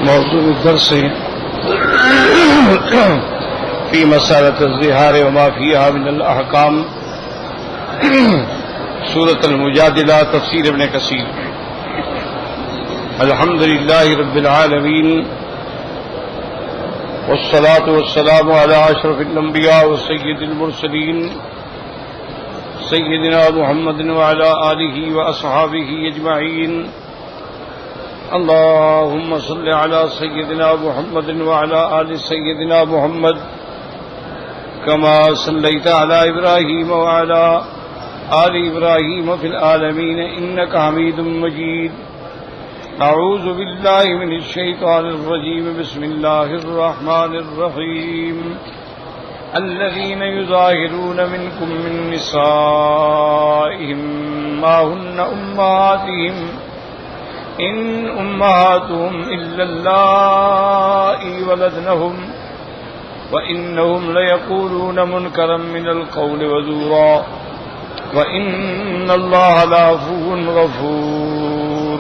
موضوع الدرس في مسألة الظهار وما فيها من الأحكام سورة المجادلة تفسير ابن كثير. الحمد لله رب العالمين والصلاة والسلام على أشرف الأنبياء وسيد المرسلين سيدنا محمد وعلى آله وأصحابه أجمعين. اللهم صل على سيدنا محمد وعلى آل سيدنا محمد كما صليت على إبراهيم وعلى آل إبراهيم في العالمين إنك حميد مجيد. أعوذ بالله من الشيطان الرجيم. بسم الله الرحمن الرحيم. الذين يظاهرون منكم من نسائهم ما هن أمهاتهم إن أمهاتهم إلا اللائي ولدنهم وإنهم ليقولون منكرا من القول وزورا وإن الله لعفو غفور.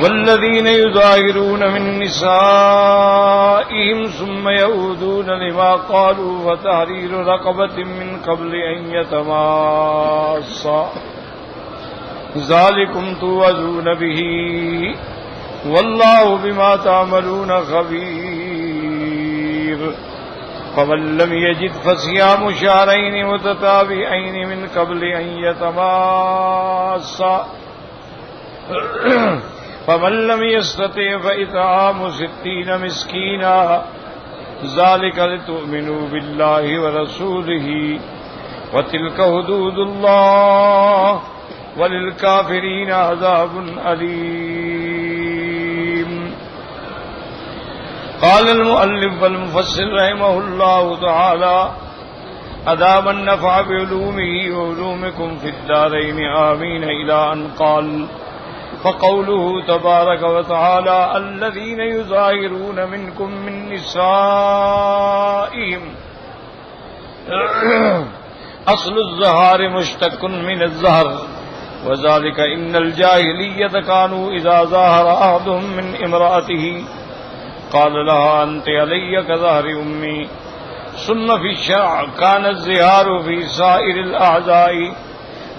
والذين يظاهرون من نسائهم ثم يعودون لما قالوا فتحرير رقبة من قبل أن يتماسا ذلكم توعظون به والله بما تعملون خبير. فمن لم يجد فصيام شهرين متتابعين من قبل أن يتماسا فمن لم يستطع فإطعام 60 مسكينا ذلك لتؤمنوا بالله ورسوله وتلك حدود الله وللكافرين عذاب أليم. قال المؤلف والمفسر رحمه الله تعالى أدام النفع بعلومه وعلومكم في الدارين آمين إلى أن قال فقوله تبارك وتعالى الذين يظاهرون منكم من نسائهم أصل الظهار مشتق من الظهر وذلك إن الجاهلية كانوا إذا ظاهر أحدهم من امرأته قال لها أنت علي كظهر أمي. ثم في الشرع كان الظهار في سائر الأعضاء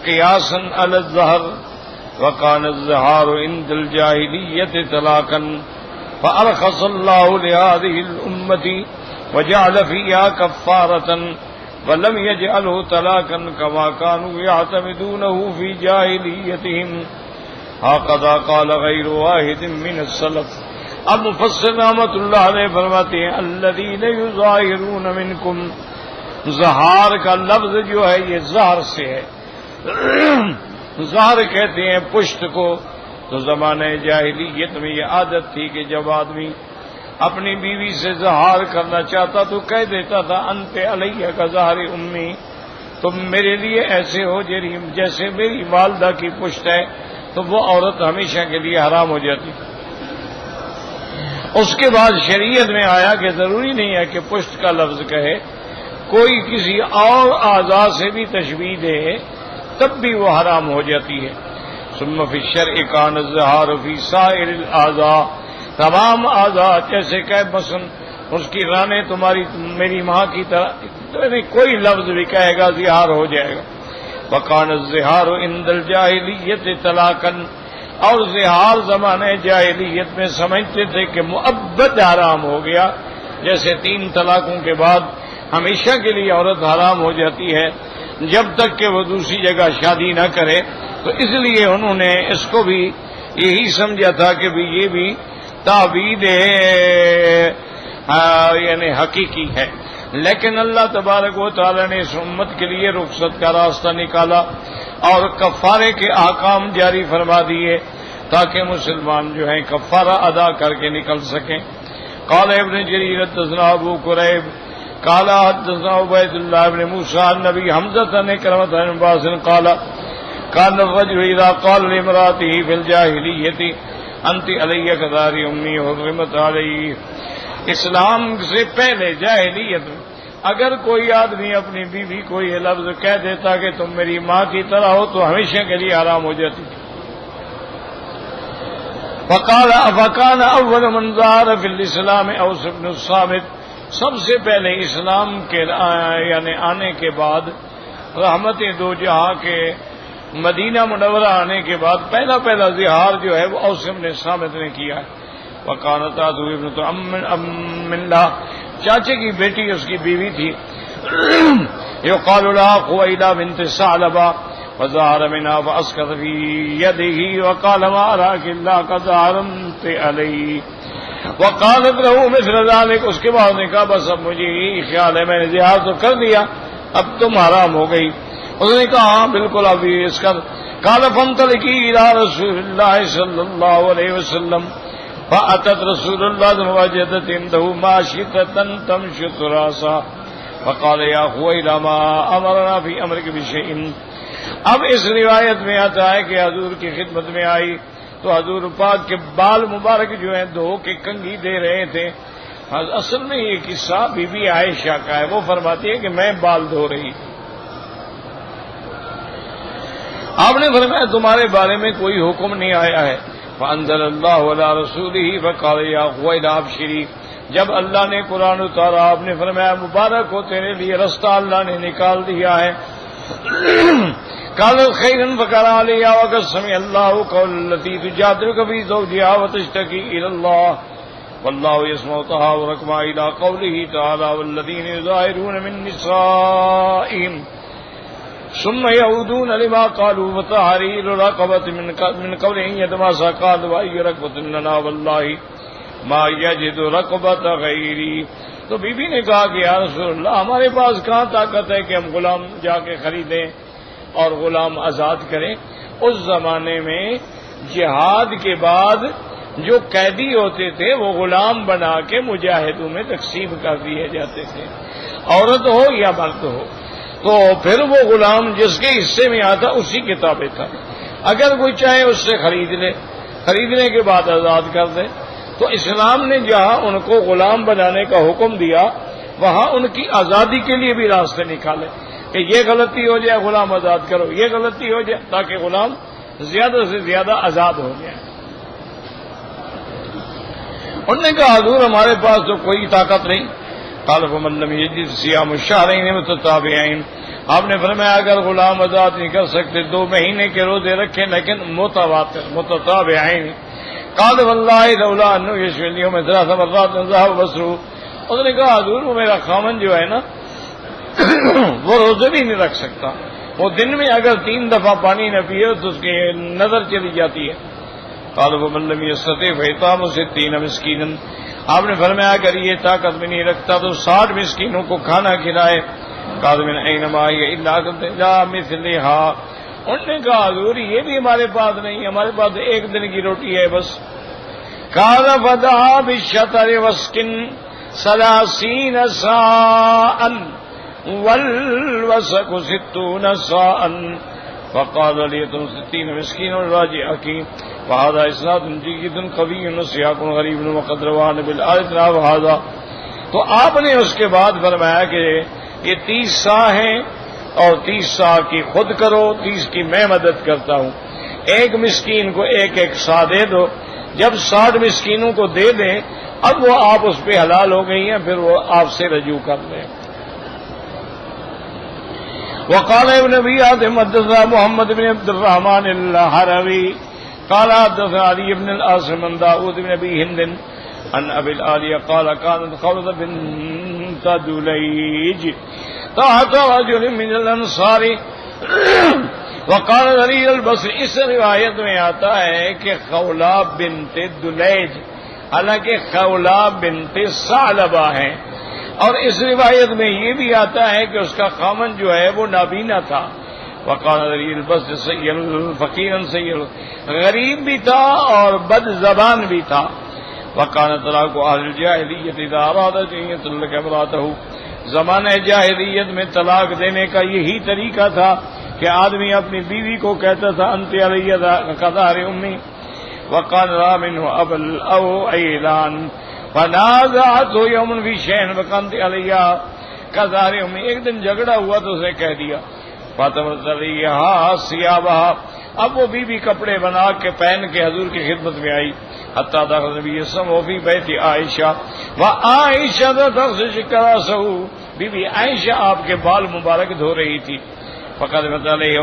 قياسا على الظهر وكان الظهار عند الجاهلية طلاقا فأرخص الله لهذه الأمة وجعل فيها كفارة ولم يجعله طلاقا كما كانوا يعتمدونه في جاہلیتهم. هكذا قال غير واحد من السلف. اب مفسر رحمۃ اللہ علیہ فرماتے ہیں الذین یظاہرون منکم. ظہار کا لفظ جو ہے یہ ظہر سے ہے. ظہر کہتے ہیں پشت کو. تو زمانہ جاہلیت میں یہ عادت تھی کہ جب آدمی اپنی بیوی سے ظہار کرنا چاہتا تو کہہ دیتا تھا انت علیہ کا ظہر امی، تم میرے لیے ایسے ہو جیسے میری والدہ کی پشت ہے. تو وہ عورت ہمیشہ کے لیے حرام ہو جاتی. اس کے بعد شریعت میں آیا کہ ضروری نہیں ہے کہ پشت کا لفظ کہے، کوئی کسی اور اعضاء سے بھی تشبیہ دے تب بھی وہ حرام ہو جاتی ہے. ثم فی الشرع کان الظہار فی سائر الاعضاء. تمام اعضاء جیسے کہ مثلا اس کی رانیں تمہاری میری ماں کی طرح کوئی لفظ بھی کہے گا ظہار ہو جائے گا. وکان الظہار عند الجاہلیت طلاقا. اور ظہار زمانے جاہلیت میں سمجھتے تھے کہ مؤبد حرام ہو گیا، جیسے 3 طلاقوں کے بعد ہمیشہ کے لیے عورت حرام ہو جاتی ہے جب تک کہ وہ دوسری جگہ شادی نہ کرے. تو اس لیے انہوں نے اس کو بھی یہی سمجھا تھا کہ بھی یہ بھی تعبید یعنی حقیقی ہے. لیکن اللہ تبارک و تعالی نے اس امت کے لیے رخصت کا راستہ نکالا اور کفارے کے احکام جاری فرما دیے تاکہ مسلمان جو ہیں کفارہ ادا کر کے نکل سکیں. قال ابن جریر حدثنا ابو قریب قال حدثنا عبید اللہ بن موسیٰ النبی حمزہ نے کرمت بن عباس قال كان الرجل اذا قال لامرأته في الجاهلیۃ انت علی کظہر امی حرمت علیہ. اسلام سے پہلے جاہلیت میں اگر کوئی آدمی اپنی بیوی کو یہ لفظ کہہ دیتا کہ تم میری ماں کی طرح ہو تو ہمیشہ کے لیے حرام ہو جاتی تھی. فکان اول من ظہر فی الاسلام اوس بن الصامت، سب سے پہلے اسلام کے یعنی آنے کے بعد، رحمت دو جہاں کے مدینہ منورہ آنے کے بعد پہلا ظہار جو ہے وہ اوس بن صامت نے کیا ہے۔ وکانت ابنۃ ام اللہ، چاچے کی بیٹی اس کی بیوی تھی، یقال لها خویلہ بنت ثعلبہ، فظہر منها فاسکت فی یدہ وقال ما اراک الا قد حرمت علی، وقالت له مثل ذلك، اس کے بعد نے کہا بس اب مجھے یہی خیال ہے، میں نے ظہار تو کر دیا، اب تم حرام ہو گئی۔ اس نے کہا ہاں بالکل اب اس کا، قال فانطلقی الى رسول اللہ صلی اللہ علیہ وسلم، فأتت رسول اللہ وجدت عنده ماشطة تمشط راسا، فقال یا خویلہ ما امرنا فی امرک بشیء۔ اب اس روایت میں آتا ہے کہ حضور کی خدمت میں آئی تو حضور پاک کے بال مبارک جو ہیں دھو کے کنگھی دے رہے تھے۔ اصل میں یہ قصہ بی بی عائشہ کا ہے، وہ فرماتی ہے کہ میں بال دھو رہی تھی، آپ نے فرمایا تمہارے بارے میں کوئی حکم نہیں آیا ہے، فانزل اللہ علی رسولہ فقال یا خویلہ ابشری، جب اللہ نے قرآن اتارا آپ نے فرمایا مبارک ہو تیرے لیے رستہ اللہ نے نکال دیا ہے۔ قالت خیرا فقال علیہ وقد سمع اللہ قول التی تجادلک فی زوجہا وتشتکی الی اللہ واللہ یسمع تحاورکما الی قولہ تعالی والذین یظاہرون من نسائہم ثم يعودون لما قالوا وتحرير رقبة من قبل أن يتماسا قال وأي رقبة لنا والله ما يجد رقبة غيري۔ تو بی بی نے کہا کہ یا رسول اللہ ہمارے پاس کہاں طاقت ہے کہ ہم غلام جا کے خریدیں اور غلام آزاد کریں۔ اس زمانے میں جہاد کے بعد جو قیدی ہوتے تھے وہ غلام بنا کے مجاہدوں میں تقسیم کر دیے جاتے تھے، عورت ہو یا مرد ہو، تو پھر وہ غلام جس کے حصے میں آتا اسی کے تابع تھا، اگر کوئی چاہے اس سے خرید لے، خریدنے کے بعد آزاد کر دے۔ تو اسلام نے جہاں ان کو غلام بنانے کا حکم دیا وہاں ان کی آزادی کے لیے بھی راستے نکالے کہ یہ غلطی ہو جائے غلام آزاد کرو، یہ غلطی ہو جائے، تاکہ غلام زیادہ سے زیادہ آزاد ہو جائے۔ انہوں نے کہا حضور ہمارے پاس تو کوئی طاقت نہیں۔ قال فمن لم يجد صيام الشهرين متتابعين، آپ نے فرمایا اگر غلام آزاد نہیں کر سکتے 2 مہینے کے روزے رکھیں لیکن متواتر متتابعين۔ قال والله لولا انه يشفي اليوم 3 مرات ذهب بصره، اس نے کہا حضور وہ میرا خامن جو ہے نا وہ روزے بھی نہیں رکھ سکتا، وہ دن میں اگر 3 دفعہ پانی نہ پیے تو اس کی نظر چلی جاتی ہے۔ قال ومن لم يستطع فإطعام 60 مسكينا، آپ نے فرمایا اگر یہ طاقت بھی نہیں رکھتا تو 60 مسکینوں کو کھانا کھلائے۔ قال من أين معي إلا مثلها، انہوں نے کہا حضور یہ بھی ہمارے پاس نہیں، ہمارے پاس 1 دن کی روٹی ہے بس۔ قال فدعا بالشطر وسكن 30 صاعا والوسك 60 صاعا، فقال ليتم 60 مسكين راجعك، وهذا اسناد جيد قوي وسياق غريب وقد رواه بالآية وهذا۔ تو آپ نے اس کے بعد فرمایا کہ یہ 30 صاع ہیں اور 30 صاع کی خود کرو، 30 کی میں مدد کرتا ہوں، 1 مسکین کو 1 صاع دے دو۔ جب 60 مسکینوں کو دے دیں اب وہ آپ اس پہ حلال ہو گئی ہیں، پھر وہ آپ سے رجوع کر لیں۔ وقال ابن ابي حاتم حدثنا محمد بن عبد الرحمن الحروي قال حدثنا علي بن العاصم عن داود بن ابي هند عن ابي العالية قال كانت خولة بنت دليج تحت رجل من الانصار وقال علي البصري۔ اس روایت میں آتا ہے کہ خولہ بنت دلیج، حالانکہ خولہ بنت ثعلبہ ہیں، اور اس روایت میں یہ بھی آتا ہے کہ اس کا خامن جو ہے وہ نابینا تھا۔ وقال علی البصری سیل فقیرا سیل، غریب بھی تھا اور بد زبان بھی تھا۔ وقال طلاق اہل الجاہلیت اذا ارادت ان يطلق امراته، زمانہ جاہلیت میں طلاق دینے کا یہی طریقہ تھا کہ آدمی اپنی بیوی کو کہتا تھا انت علی کظہر امی، وقال را منه ابل او اعلان، فنازعته یوم فی شیء وقالت علیہ کظہر امی، ایک دن جھگڑا ہوا تو اس نے کہہ دیا فاطمہ علیہا ثیابہا، اب وہ بی کپڑے بنا کے پہن کے حضور کی خدمت میں آئی. حتیٰ دخل نبی اسلم و فی بیت عائشہ و عائشہ تغسل راسہ، بی عائشہ آپ کے بال مبارک دھو رہی تھی. فقدمت علیہ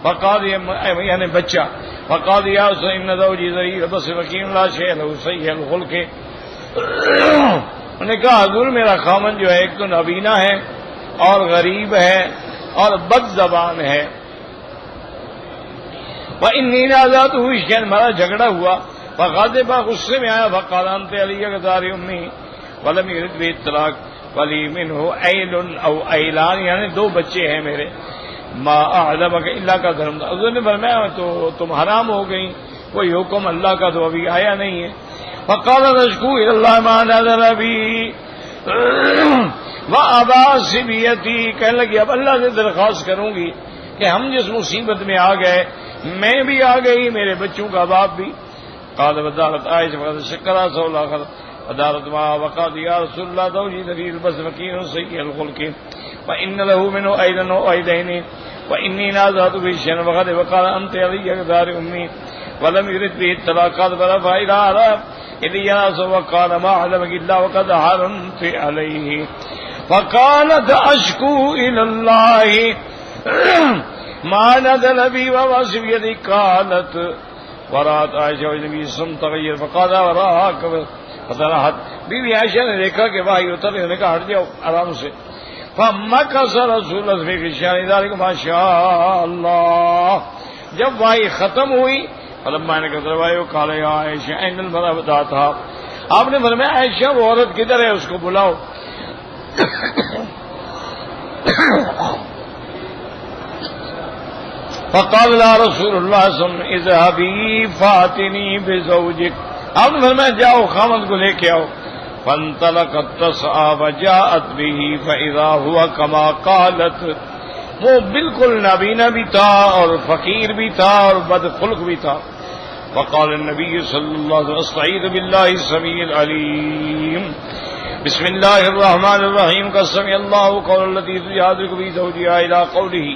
فقال یعنی بچہ فقال یا ان زوجی ذلیل بس وکیم لا شیء له سیء الخلق. انہوں نے کہا حضور میرا خامن جو ہے ایک تو نابینا ہے اور غریب ہے اور بد زبان ہے. وإنی نازعتہ شیئا، ہمارا جھگڑا ہوا. فغضب، غصے میں آیا. فقال انت علی غدار امی ولم یرد بی الطلاق ولی منہ عیل او عیلان، یعنی 2 بچے ہیں میرے. ما اعلمک الا کا دھرم. حضور نے فرمایا تو تم حرام ہو گئی، کوئی حکم اللہ کا تو ابھی آیا نہیں ہے. فقال نشکو الی اللہ ما نزل بی وابا صبیتی، کہنے لگی اب اللہ سے درخواست کروں گی کہ ہم جس مصیبت میں آ گئے میں بھی آ گئی، میرے بچوں کا باپ بھی. قال ودارت عائشہ فقد شکرا سولا خر ودارت ما وقال یا رسول اللہ زوجی ذلیل بس وکیل سیء الخلق وان له منه ایدا وایدین وانی نازعت به شیئا وقال انت علی غدار امی ولم یرد به الطلاق. قال فرفع إلي وقال ما علمك إلا وقد حرمت عليه. فقالت أشكو إلى الله ما نزل بي وواسب يدي. قالت ورات عائشہ والنبي صلى الله عليه وسلم تغير فقال وراك فطرحت. بی عائشہ نے دیکھا کہ وحی اتر، نے کہا ہٹ جاؤ آرام سے. فمكث رسول اللہ في شأن ذلك ما شاء اللہ. جب وحی ختم ہوئی فلما نے کہا قال یا عائشہ این المرأة بتاتا، آپ نے فرمایا عائشہ وہ عورت کدھر ہے، اس کو بلاؤ. فقال لا رسول اللہ صلی اللہ علیہ وسلم اذهبی فاتنی بزوجک، آپ نے فرمایا جاؤ خامد کو لے کے آؤ. فانطلقت تسعى وجاءت به فاذا هو كما قالت، وہ بالکل نابینا بھی تھا اور فقیر بھی تھا اور بد خلق بھی تھا. وقال النبی صلی اللہ علیہ وسلم استعیذ باللہ السمیع العلیم بسم اللہ الرحمن الرحیم قد سمع اللہ قول التي تجادلك في زوجها الى قوله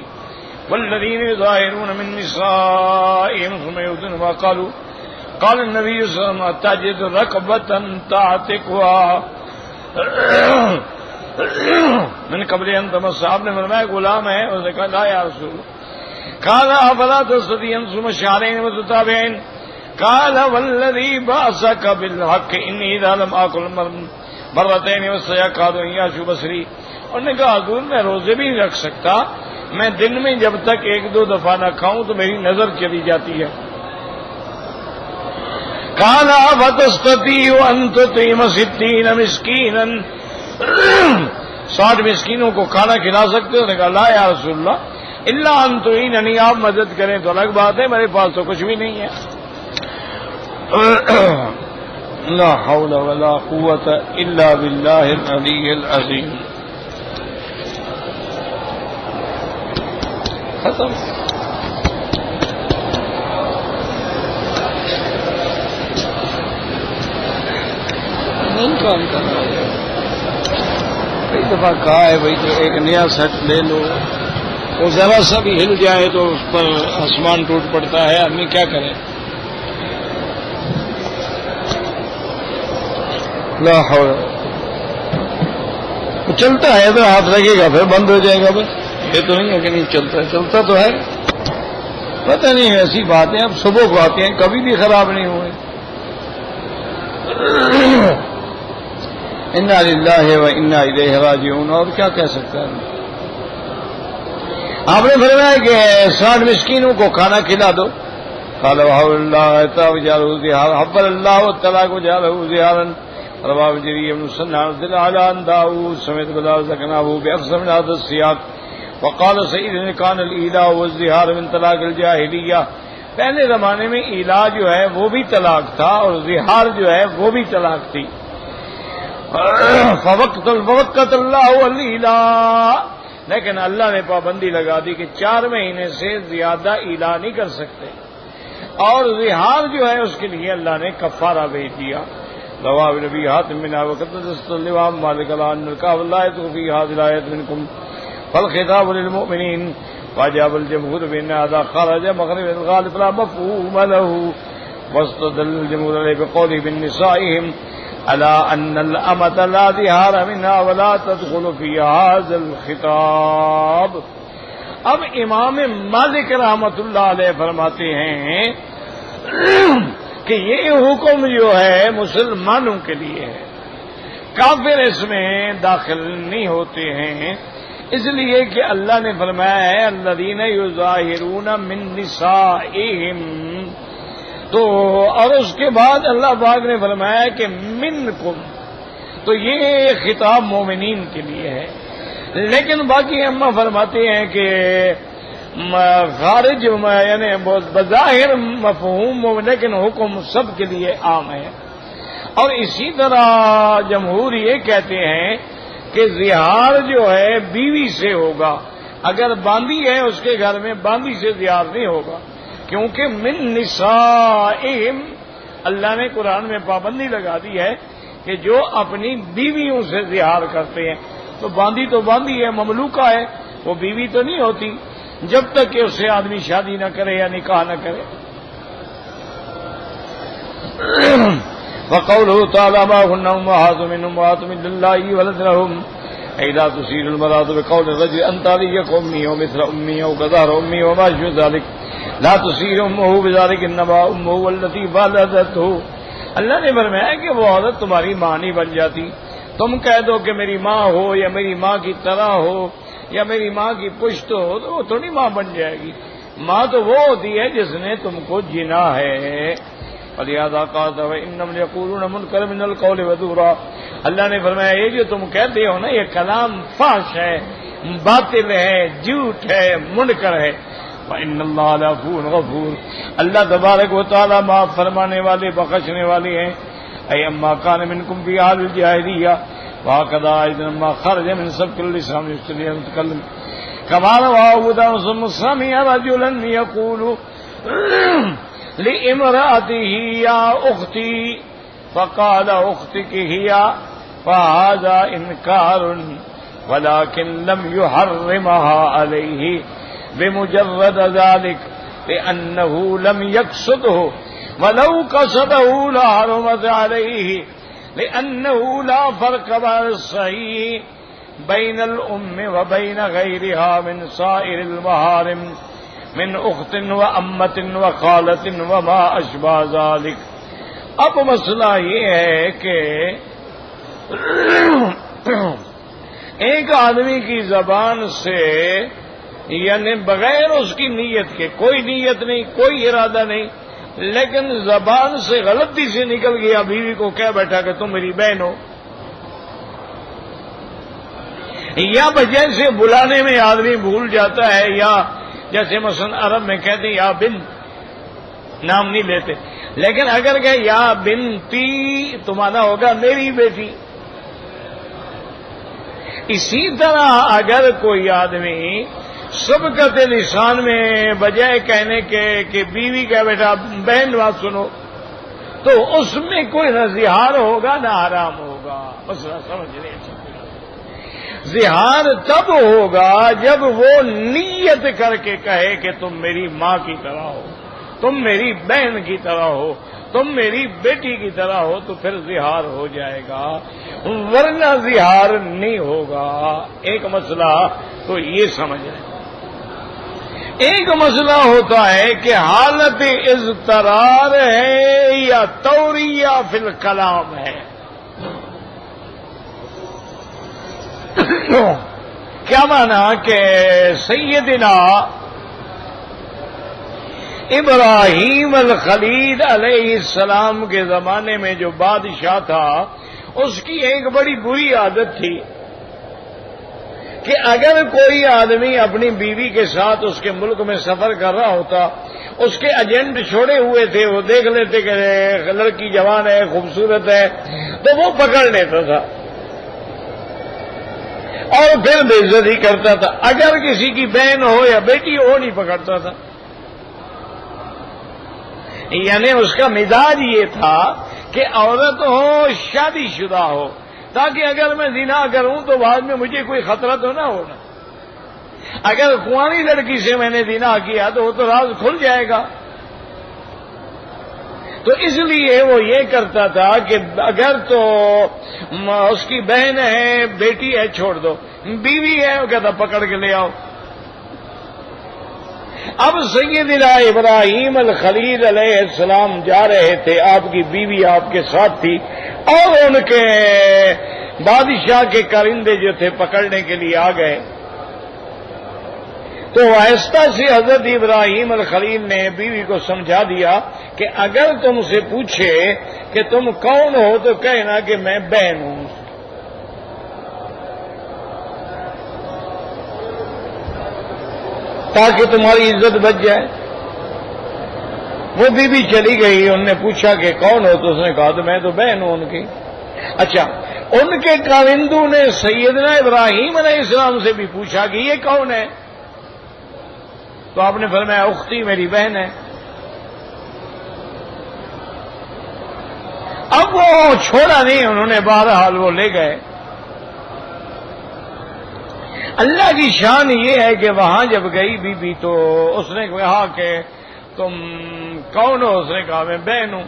والذین یظاہرون من نسائهم ثم يؤذون ما قالوا. قال النبی صلی اللہ علیہ وسلم تجد رکبة تعتقها من قبل ان تمس. آپ نے فرمایا غلام ہے، اس نے کہا لا یا رسول اللہ. قال افلا تستطيع ان تصوم شهرين متتابعين. قال والذي بعثك بالحق اني اذا لم اكل مرتين وسيكاد ان يشو بصري. انہوں نے کہا حضور میں روزے بھی نہیں رکھ سکتا، میں دن میں جب تک 1-2 دفعہ نہ کھاؤں تو میری نظر چلی جاتی ہے. قال فتستطيع ان تطعم 60 مسكينا، 60 مسکینوں کو کھانا کھلا سکتے ہو؟ نے کہا لا یا رسول اللہ الا ان تعیننی، آپ مدد کریں تو الگ بات ہے، میرے پاس تو کچھ بھی نہیں ہے. لا حول ولا قوة الا باللہ العلی العظیم. ختم. نہیں کام کرنا ہے. کئی دفعہ کہا ہے بھائی تو ایک نیا سیٹ لے لو، وہ ذرا سا بھی ہل جائے تو اس پر آسمان ٹوٹ پڑتا ہے، آدمی کیا کرے. لا حول. چلتا ہے تو ہاتھ لگے گا پھر بند ہو جائے گا، بس یہ تو نہیں ہے کہ نہیں چلتا ہے، چلتا تو ہے. پتہ نہیں ایسی باتیں اب صبح کو آتے ہیں کبھی بھی خراب نہیں ہوئے. انا للہ و انا الیہ راجعون. اور کیا کہہ سکتا ہے. آپ نے فرمایا کہ 60 مسکینوں کو کھانا کھلا دو. قال وحول اللہ وجعلہ زہارا حبل اللہ والطلاق وجعلہ زہارا. رواه جرير بن سنان على ان داؤد سمعت بلال ذكره باكثر من هذا السياق. وقال سعيد ان كان الايلاء والزهار من طلاق الجاهليه. پہلے زمانے میں ایلا جو ہے وہ بھی طلاق تھا اور زہار جو ہے وہ بھی طلاق تھی. فوقت اللہ الیلا، لیکن اللہ نے پابندی لگا دی کہ 4 مہینے سے زیادہ ایلا نہیں کر سکتے، اور زہار جو ہے اس کے لیے اللہ نے کفارہ بھیج دیا. رواه نبی حاتم بن وقدس الامام مالک الان القاء والله تو فی هذه الايه منكم فالخطاب للمؤمنين وأجاب الجمهور بأن هذا خرج مغرب الغالب لا مفهوم له، واستدل الجمهور عليه بقوله بنسائهم على أن الأمة لا ظهار منها ولا تدخل في هذا الخطاب۔ اب امام مالک رحمۃ اللہ علیہ فرماتے ہیں کہ یہ حکم جو ہے مسلمانوں کے لیے ہے، کافر اس میں داخل نہیں ہوتے ہیں، اس لیے کہ اللہ نے فرمایا ہے الذین یظاہرون من نسائہم، تو اور اس کے بعد اللہ پاک نے فرمایا کہ منکم، تو یہ خطاب مومنین کے لیے ہے۔ لیکن باقی اما فرماتے ہیں کہ خارج یعنی بظاہر مفہوم لیکن حکم سب کے لیے عام ہے۔ اور اسی طرح جمہور یہ کہتے ہیں کہ زہار جو ہے بیوی سے ہوگا، اگر باندھی ہے اس کے گھر میں باندھی سے زہار نہیں ہوگا، کیونکہ من نسائہم اللہ نے قرآن میں پابندی لگا دی ہے کہ جو اپنی بیویوں سے زہار کرتے ہیں، تو باندھی ہے، مملوکہ ہے، وہ بیوی تو نہیں ہوتی جب تک کہ اس سے آدمی شادی نہ کرے یا نکاح نہ کرے۔ وقوله تعالى ما هن أمهات من أمهات من الله ولدنهم إذا تسير المرأة بقول الرجل أنت لي أمي ومثل أمي وكظهر أمي وما شبه ذلك لا تسير أمه بذلك إنما أمه والتي والدته۔ اللہ نے فرمایا کہ وہ عورت تمہاری ماں نہیں بن جاتی، تم کہہ دو کہ میری ماں ہو یا میری ماں کی طرح ہو یا میری ماں کی پشت ہو تو وہ تھوڑی ماں بن جائے گی، ماں تو وہ ہوتی ہے جس نے تم کو جنا ہے۔ فلہذا قال انہم یقولون منکر من القول وزورا، اللہ نے فرمایا یہ جو تم کہتے ہو نا یہ کلام فحش ہے، باطل ہے، جھوٹ ہے، منکر ہے۔ فإن اللہ لغفور غفور، اللہ تبارک و تعالی معاف فرمانے والے بخشنے والے ہیں۔ اے اما کان منکم فی حال الجاہلیہ وهكذا اذا ما خرج من سبق اللسان يستطيع ان يتكلم كما روى ابو داود سمع رجلا يقول لامرأته يا اختي فقال اختك هي، فهذا انكار ولكن لم يحرمها عليه بمجرد ذلك لأنه لم يقصده، ولو قصده لحرمت عليه، لأنه لا فرق بين الصحيح بين الأم وبين غيرها من سائر المحارم من أخت وأمة وخالة وما أشبه ذلك۔ اب مسئلہ یہ ہے کہ ایک آدمی کی زبان سے یعنی بغیر اس کی نیت کے، کوئی نیت نہیں، کوئی ارادہ نہیں، لیکن زبان سے غلطی سے نکل گیا، بیوی کو کہہ بیٹھا کہ تم میری بہن ہو، یا وجہ سے بلانے میں آدمی بھول جاتا ہے، یا جیسے مثلا عرب میں کہتے ہیں یا بن، نام نہیں لیتے، لیکن اگر کہ یا بنتی تو مانا ہوگا میری بیٹی۔ اسی طرح اگر کوئی آدمی سبقت لسان میں بجائے کہنے کے کہ بیوی کا بیٹا بہن بات سنو، تو اس میں کوئی نہ زہار ہوگا نہ حرام ہوگا۔ مسئلہ سمجھ لیں، زہار تب ہوگا جب وہ نیت کر کے کہے کہ تم میری ماں کی طرح ہو، تم میری بہن کی طرح ہو، تم میری بیٹی کی طرح ہو، تو پھر زہار ہو جائے گا، ورنہ زہار نہیں ہوگا۔ ایک مسئلہ تو یہ سمجھ لیں۔ ایک مسئلہ ہوتا ہے کہ حالت اضطرار ہے یا توریہ فی الکلام ہے۔ کیا مانا کہ سیدنا ابراہیم الخلیل علیہ السلام کے زمانے میں جو بادشاہ تھا اس کی ایک بڑی بری عادت تھی کہ اگر کوئی آدمی اپنی بیوی کے ساتھ اس کے ملک میں سفر کر رہا ہوتا، اس کے ایجنٹ چھوڑے ہوئے تھے، وہ دیکھ لیتے کہ لڑکی جوان ہے، خوبصورت ہے، تو وہ پکڑ لیتا تھا اور پھر بے عزتی کرتا تھا۔ اگر کسی کی بہن ہو یا بیٹی ہو نہیں پکڑتا تھا، یعنی اس کا مزاج یہ تھا کہ عورت ہو شادی شدہ ہو، تاکہ اگر میں زنا کروں تو بعد میں مجھے کوئی خطرہ تو نہ ہونا۔ اگر کنواری لڑکی سے میں نے زنا کیا تو وہ تو راز کھل جائے گا. تو اس لیے وہ یہ کرتا تھا کہ اگر تو اس کی بہن ہے، بیٹی ہے، چھوڑ دو، بیوی ہے، وہ کہتا پکڑ کے لے آؤ. اب سیدنا ابراہیم الخلیل علیہ السلام جا رہے تھے، آپ کی بیوی آپ کے ساتھ تھی، اور ان کے بادشاہ کے کرندے جو تھے پکڑنے کے لیے آ گئے. تو آہستہ سے حضرت ابراہیم الخلیل نے بیوی کو سمجھا دیا کہ اگر تم سے پوچھے کہ تم کون ہو تو کہنا کہ میں بہن ہوں، تاکہ تمہاری عزت بچ جائے. وہ بیوی چلی گئی، انہوں نے پوچھا کہ کون ہو تو اس نے کہا تو میں تو بہن ہوں ان کی. اچھا، ان کے کارندوں نے سیدنا ابراہیم علیہ السلام سے بھی پوچھا کہ یہ کون ہے؟ تو آپ نے فرمایا اختی، میری بہن ہے. اب وہ چھوڑا نہیں، انہوں نے بہرحال وہ لے گئے. اللہ کی شان یہ ہے کہ وہاں جب گئی بی بی تو اس نے کہا کہ تم کون ہو؟ اس نے کہا میں بہن ہوں.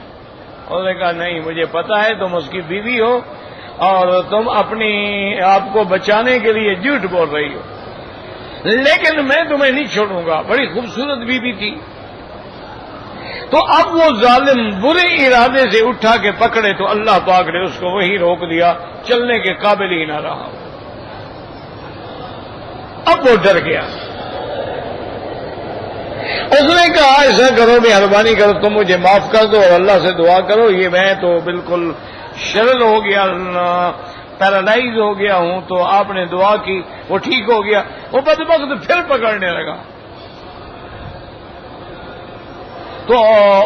اس نے کہا نہیں، مجھے پتا ہے تم اس کی بیوی ہو اور تم اپنی آپ کو بچانے کے لیے جھوٹ بول رہی ہو، لیکن میں تمہیں نہیں چھوڑوں گا. بڑی خوبصورت بیوی تھی. تو اب وہ ظالم برے ارادے سے اٹھا کے پکڑے تو اللہ پاک نے اس کو وہی روک دیا، چلنے کے قابل ہی نہ رہا. اب وہ ڈر گیا. اس نے کہا ایسا کرو، مہربانی کرو، تم مجھے معاف کر دو اور اللہ سے دعا کرو، یہ میں تو بالکل شرل ہو گیا، پیرالائز ہو گیا ہوں. تو آپ نے دعا کی، وہ ٹھیک ہو گیا. وہ بدبخت پھر پکڑنے لگا. تو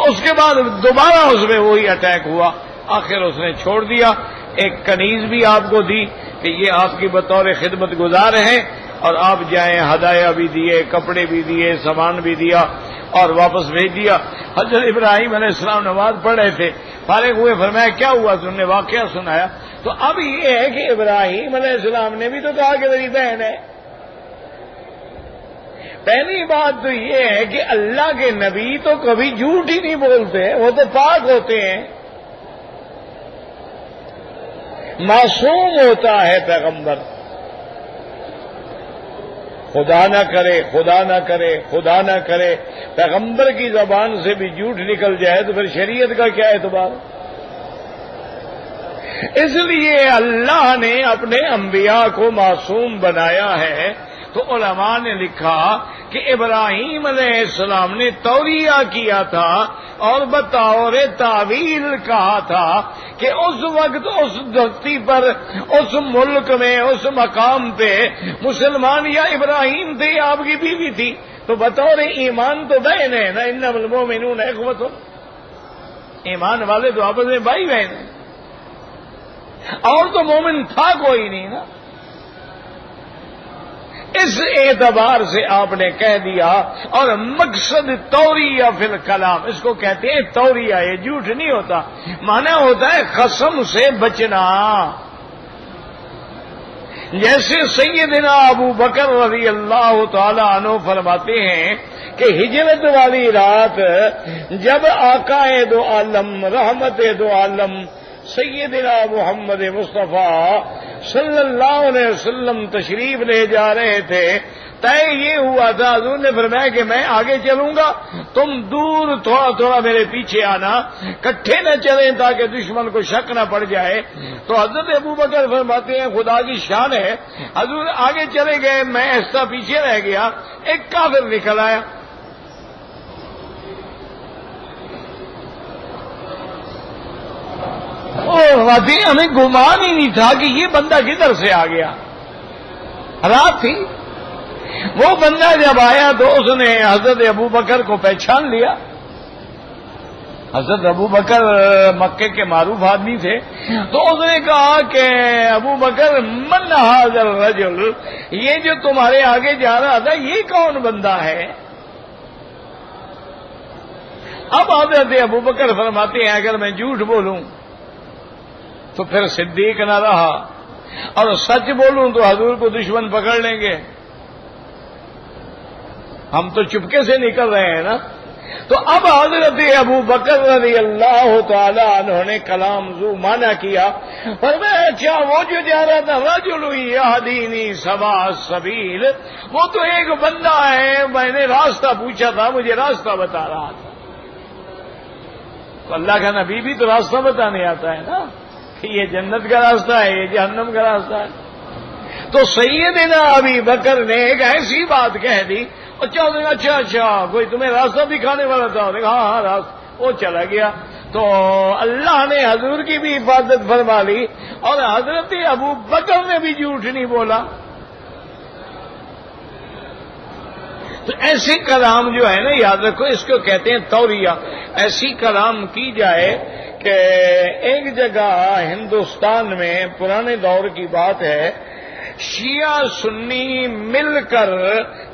اس کے بعد دوبارہ اس میں وہی اٹیک ہوا. آخر اس نے چھوڑ دیا. ایک کنیز بھی آپ کو دی کہ یہ آپ کی بطور خدمت گزار ہیں اور آپ جائیں. ہدایہ بھی دیے، کپڑے بھی دیے، سامان بھی دیا اور واپس بھیج دیا. حضرت ابراہیم علیہ السلام نماز پڑھ رہے تھے، فارغ ہوئے، فرمایا کیا ہوا؟ تم نے واقعہ سنایا. تو اب یہ ہے کہ ابراہیم علیہ السلام نے بھی تو کہا کہ میری بہن ہے. پہلی بات تو یہ ہے کہ اللہ کے نبی تو کبھی جھوٹ ہی نہیں بولتے، وہ تو پاک ہوتے ہیں. معصوم ہوتا ہے پیغمبر. خدا نہ کرے، خدا نہ کرے، خدا نہ کرے پیغمبر کی زبان سے بھی جھوٹ نکل جائے تو پھر شریعت کا کیا اعتبار؟ اس لیے اللہ نے اپنے انبیاء کو معصوم بنایا ہے. تو علماء نے لکھا کہ ابراہیم علیہ السلام نے توریہ کیا تھا اور بطور تعویل کہا تھا کہ اس وقت اس دھرتی پر، اس ملک میں، اس مقام پہ مسلمان یا ابراہیم تھے یا آپ کی بیوی تھی. تو بطور ایمان تو بہن ہے نا، انما المؤمنون اخوۃ، ایمان والے تو آپس میں بھائی بہن ہیں. اور تو مومن تھا کوئی نہیں نا. اس اعتبار سے آپ نے کہہ دیا. اور مقصد توریہ فی الکلام، اس کو کہتے ہیں توریہ. یہ جھوٹ نہیں ہوتا، معنی ہوتا ہے قسم سے بچنا. جیسے سیدنا ابو بکر رضی اللہ تعالی عنہ فرماتے ہیں کہ ہجرت والی رات جب آقا دو عالم، رحمت دو عالم سیدنا محمد مصطفیٰ صلی اللہ علیہ وسلم تشریف لے جا رہے تھے، طے یہ ہوا تھا، حضور نے فرمایا کہ میں آگے چلوں گا، تم دور تھوڑا تھوڑا میرے پیچھے آنا، کٹھے نہ چلیں تاکہ دشمن کو شک نہ پڑ جائے. تو حضرت ابو بکر فرماتے ہیں خدا کی شان ہے، حضور آگے چلے گئے، میں ایسا پیچھے رہ گیا. ایک کافر نکل آیا. ہمیں گمان ہی نہیں تھا کہ یہ بندہ کدھر سے آ گیا. رات تھی. وہ بندہ جب آیا تو اس نے حضرت ابو بکر کو پہچان لیا. حضرت ابو بکر مکے کے معروف آدمی تھے. تو اس نے کہا کہ ابو بکر من ھذا الرجل، یہ جو تمہارے آگے جا رہا تھا یہ کون بندہ ہے؟ اب حضرت ابو بکر فرماتے ہیں اگر میں جھوٹ بولوں تو پھر صدیق نہ رہا، اور سچ بولوں تو حضور کو دشمن پکڑ لیں گے. ہم تو چپکے سے نکل رہے ہیں نا. تو اب حضرت ابو بکر رضی اللہ تعالی عنہ نے کلام زو مانا کیا. فرمایا اچھا وہ جو جا رہا تھا رجل یہدینی سوا السبیل، وہ تو ایک بندہ ہے، میں نے راستہ پوچھا تھا، مجھے راستہ بتا رہا تھا. تو اللہ کا نبی بھی تو راستہ بتانے آتا ہے نا کہ یہ جنت کا راستہ ہے، یہ جہنم کا راستہ ہے. تو سیدنا ابی بکر نے ایک ایسی بات کہہ دی. اچھا کوئی تمہیں راستہ دکھانے والا تھا؟ ہاں راستہ. وہ چلا گیا. تو اللہ نے حضور کی بھی حفاظت فرما لی اور حضرت ابو بکر نے بھی جھوٹ نہیں بولا. تو ایسے کلام جو ہے نا، یاد رکھو، اس کو کہتے ہیں توریہ. ایسی کلام کی جائے کہ ایک جگہ ہندوستان میں پرانے دور کی بات ہے، شیعہ سنی مل کر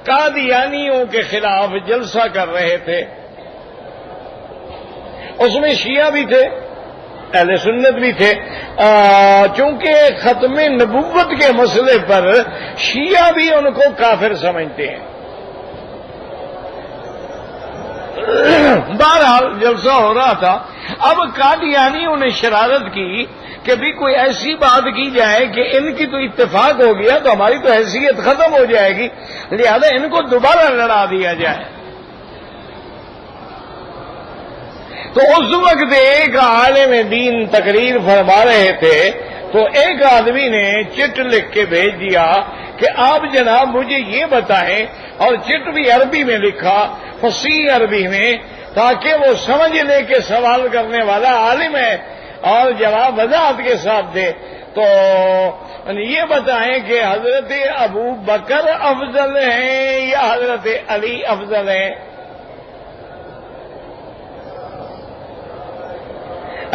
قادیانیوں کے خلاف جلسہ کر رہے تھے. اس میں شیعہ بھی تھے، اہل سنت بھی تھے. چونکہ ختم نبوت کے مسئلے پر شیعہ بھی ان کو کافر سمجھتے ہیں. بہرحال جلسہ ہو رہا تھا. اب قادیانیوں نے شرارت کی کہ بھی کوئی ایسی بات کی جائے کہ ان کی تو اتفاق ہو گیا تو ہماری تو حیثیت ختم ہو جائے گی، لہذا ان کو دوبارہ لڑا دیا جائے. تو اس وقت ایک عالم دین تقریر فرما رہے تھے. تو ایک آدمی نے چٹ لکھ کے بھیج دیا کہ آپ جناب مجھے یہ بتائیں، اور چٹ بھی عربی میں لکھا، فصیح عربی میں، تاکہ وہ سمجھ لے کہ سوال کرنے والا عالم ہے اور جواب وضاحت کے ساتھ دے. تو یہ بتائیں کہ حضرت ابو بکر افضل ہیں یا حضرت علی افضل ہیں؟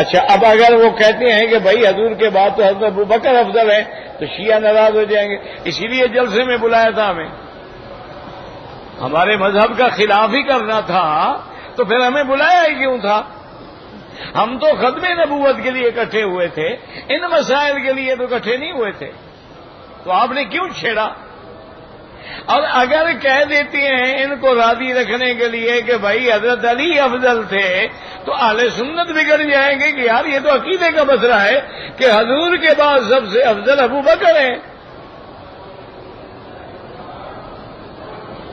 اچھا، اب اگر وہ کہتے ہیں کہ بھائی حضور کے بعد تو حضرت ابو بکر افضل ہے تو شیعہ ناراض ہو جائیں گے. اسی لیے جلسے میں بلایا تھا ہمیں. ہمارے مذہب کا خلاف ہی کرنا تھا تو پھر ہمیں بلایا ہی کیوں تھا؟ ہم تو ختم نبوت کے لیے اکٹھے ہوئے تھے، ان مسائل کے لیے تو اکٹھے نہیں ہوئے تھے. تو آپ نے کیوں چھیڑا؟ اور اگر کہہ دیتی ہیں ان کو راضی رکھنے کے لیے کہ بھائی حضرت علی افضل تھے تو اہل سنت بگڑ جائیں گے کہ یار یہ تو عقیدے کا مسئلہ ہے کہ حضور کے بعد سب سے افضل ابو بکر ہیں.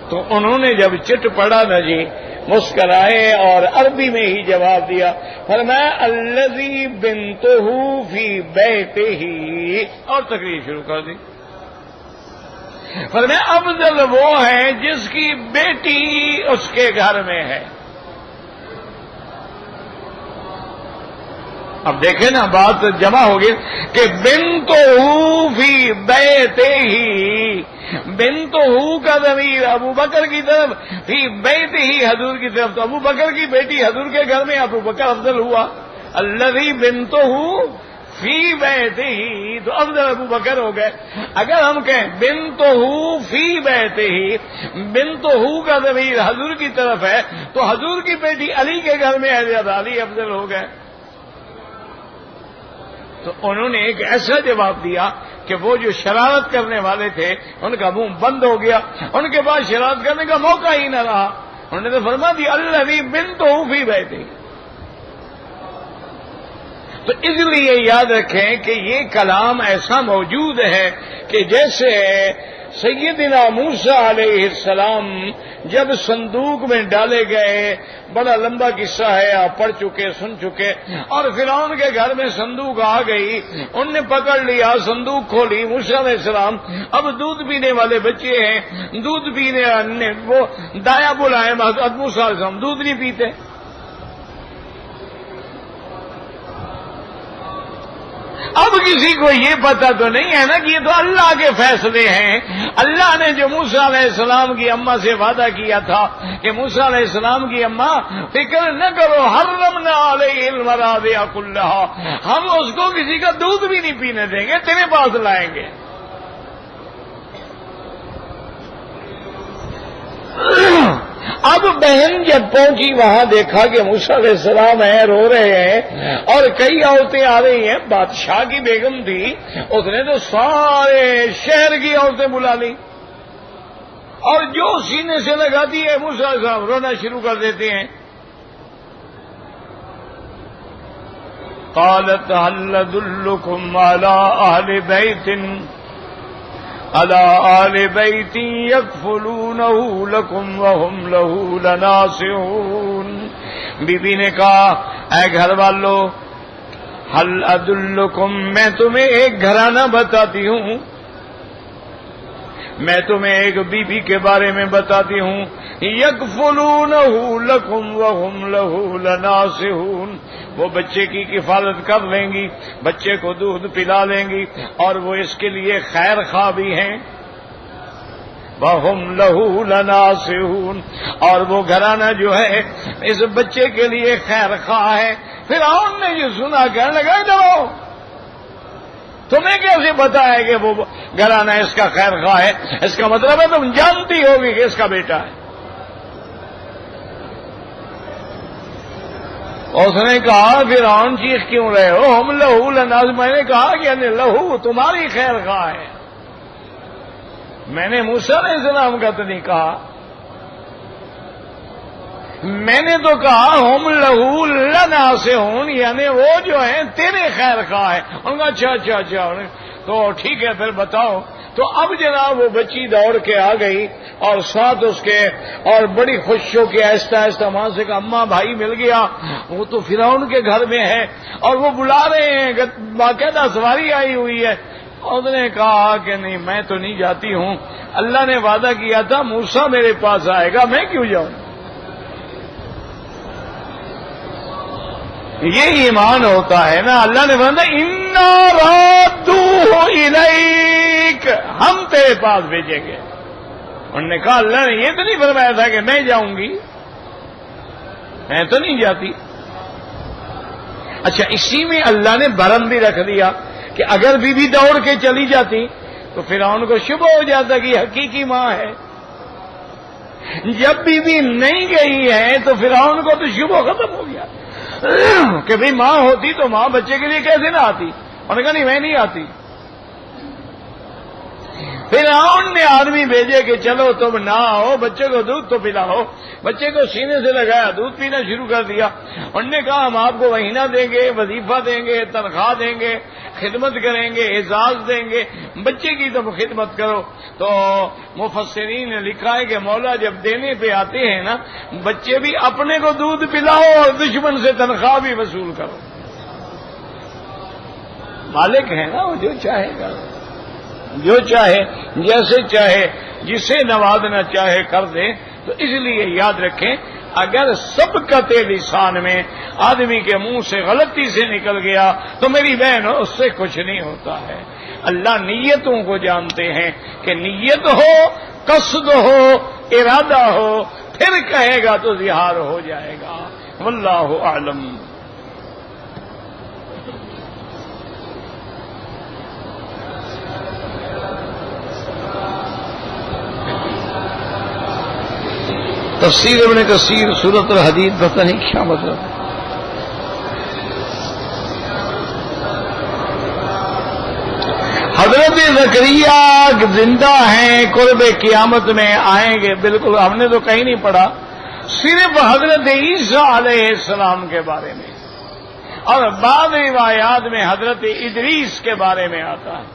تو انہوں نے جب چٹ پڑا نا جی، مسکرائے اور عربی میں ہی جواب دیا. فرمایا الذی بنتہ فی بیتہ، اور تقریر شروع کر دی. فرمایا افضل وہ ہے جس کی بیٹی اس کے گھر میں ہے. اب دیکھیں نا، بات جمع ہوگی کہ بنتہ فی بیتہ، بنتہ کا ضمیر ابو بکر کی طرف، فی بیتہ حضور کی طرف. تو ابو بکر کی بیٹی حضور کے گھر میں، ابو بکر افضل ہوا. الذی بنتہ فی بیتہ تو افضل ابو بکر ہو گئے. اگر ہم کہیں بنتہ فی بیتہ، بنتہ کا ضمیر حضور کی طرف ہے تو حضور کی بیٹی علی کے گھر میں ہے، زیادہ علی افضل ہو گئے. تو انہوں نے ایک ایسا جواب دیا کہ وہ جو شرارت کرنے والے تھے ان کا منہ بند ہو گیا، ان کے پاس شرارت کرنے کا موقع ہی نہ رہا. انہوں نے تو فرما دیا الذی بنتہ فی بیتہ. تو اس لیے یاد رکھیں کہ یہ کلام ایسا موجود ہے کہ جیسے سیدنا موسیٰ علیہ السلام جب صندوق میں ڈالے گئے، بڑا لمبا قصہ ہے، آپ پڑھ چکے، سن چکے، اور فرعون کے گھر میں صندوق آ گئی، ان نے پکڑ لیا، صندوق کھولی. موسیٰ علیہ السلام اب دودھ پینے والے بچے ہیں، دودھ پینے وہ دایا بلائے، حضرت موسیٰ علیہ السلام دودھ نہیں پیتے. اب کسی کو یہ پتا تو نہیں ہے نا کہ یہ تو اللہ کے فیصلے ہیں. اللہ نے جو موسیٰ علیہ السلام کی اماں سے وعدہ کیا تھا کہ موسیٰ علیہ السلام کی اماں فکر نہ کرو، حرمنا علیہ المراضع کلھا، ہم اس کو کسی کا دودھ بھی نہیں پینے دیں گے، تیرے پاس لائیں گے. اب بہن جب پہنچی وہاں دیکھا کہ موسیٰ علیہ السلام ہیں، رو رہے ہیں اور کئی عورتیں آ رہی ہیں. بادشاہ کی بیگم تھی، اس نے تو سارے شہر کی عورتیں بلا لی. اور جو سینے سے لگاتی ہے موسیٰ علیہ السلام رونا شروع کر دیتے ہیں. قالت هل ادلكم على اهل بيت يكفلونه لكم وهم له لناصحون. بی بی نے کہا اے گھر والو هل ادلكم میں تمہیں ایک گھرانہ بتاتی ہوں، میں تمہیں ایک بی بی کے بارے میں بتاتی ہوں. یکفلونہ لکم وہم لہ لناصحون. وہ بچے کی کفالت کر لیں گی، بچے کو دودھ پلا لیں گی، اور وہ اس کے لیے خیر خواہ بھی ہیں. وہم لہ لناصحون. اور وہ گھرانہ جو ہے اس بچے کے لیے خیر خواہ ہے. فرعون نے یہ سنا کہنے لگا جاؤ تمہیں کیسے پتا ہے کہ وہ گھرانہ اس کا خیر خواہ ہے؟ اس کا مطلب ہے تم جانتی ہوگی کہ اس کا بیٹا ہے. اس نے کہا فرعون چیخ کیوں رہے ہو؟ ہم لہو لناز. میں نے کہا کہ یعنی لہو تمہاری خیر خواہ ہے. میں نے موسیٰ علیہ السلام کا تو نہیں کہا، میں نے تو کہا ہم لہو لناصحون، یعنی وہ جو ہیں تیرے خیر خواہ ہے. ان کا اچھا اچھا اچھا تو ٹھیک ہے پھر بتاؤ. تو اب جناب وہ بچی دوڑ کے آ گئی اور ساتھ اس کے، اور بڑی خوش ہو کے آہستہ آہستہ وہاں سے کہا اماں بھائی مل گیا، وہ تو فرعون کے گھر میں ہے اور وہ بلا رہے ہیں، باقاعدہ سواری آئی ہوئی ہے. اس نے کہا کہ نہیں میں تو نہیں جاتی ہوں، اللہ نے وعدہ کیا تھا موسیٰ میرے پاس آئے گا، میں کیوں جاؤں؟ یہ ایمان ہوتا ہے نا. اللہ نے فرمایا انا رادوہ الیک، ہم تیرے پاس بھیجیں گے. انہوں نے کہا اللہ نے یہ تو نہیں فرمایا تھا کہ میں جاؤں گی، میں تو نہیں جاتی. اچھا اسی میں اللہ نے برم بھی رکھ دیا کہ اگر بی بی دوڑ کے چلی جاتی تو فرعون کو شبہ ہو جاتا کہ یہ حقیقی ماں ہے. جب بی بی نہیں گئی ہے تو فرعون کو تو شبہ ختم ہو گیا کہ بھئی ماں ہوتی تو ماں بچے کے لیے کیسے نہ آتی. انہوں نے کہا نہیں میں نہیں آتی. فرعون نے آدمی بھیجے کہ چلو تم نہ آؤ، بچے کو دودھ تو پلاؤ. بچے کو سینے سے لگایا، دودھ پینا شروع کر دیا. انہوں نے کہا ہم آپ کو مہینہ دیں گے، وظیفہ دیں گے، تنخواہ دیں گے، خدمت کریں گے، اعزاز دیں گے، بچے کی تم خدمت کرو. تو مفسرین نے لکھا ہے کہ مولا جب دینے پہ آتے ہیں نا، بچے بھی اپنے کو دودھ پلاؤ اور دشمن سے تنخواہ بھی وصول کرو. مالک ہے نا وہ، جو چاہے گا، جو چاہے جیسے چاہے جسے نوازنا چاہے کر دے. تو اس لیے یاد رکھیں اگر سبقت لسان میں آدمی کے منہ سے غلطی سے نکل گیا تو میری بہن اس سے کچھ نہیں ہوتا ہے. اللہ نیتوں کو جانتے ہیں کہ نیت ہو، قصد ہو، ارادہ ہو، پھر کہے گا تو ظہار ہو جائے گا. واللہ اعلم. تفسیر ابن کثیر سورۃ الحدید پتہ نہیں کیا مطلب. حضرت زکریا زندہ ہیں، قرب قیامت میں آئیں گے. بالکل ہم نے تو کہیں نہیں پڑھا، صرف حضرت عیسیٰ علیہ السلام کے بارے میں، اور بعض روایات میں حضرت ادریس کے بارے میں آتا ہے.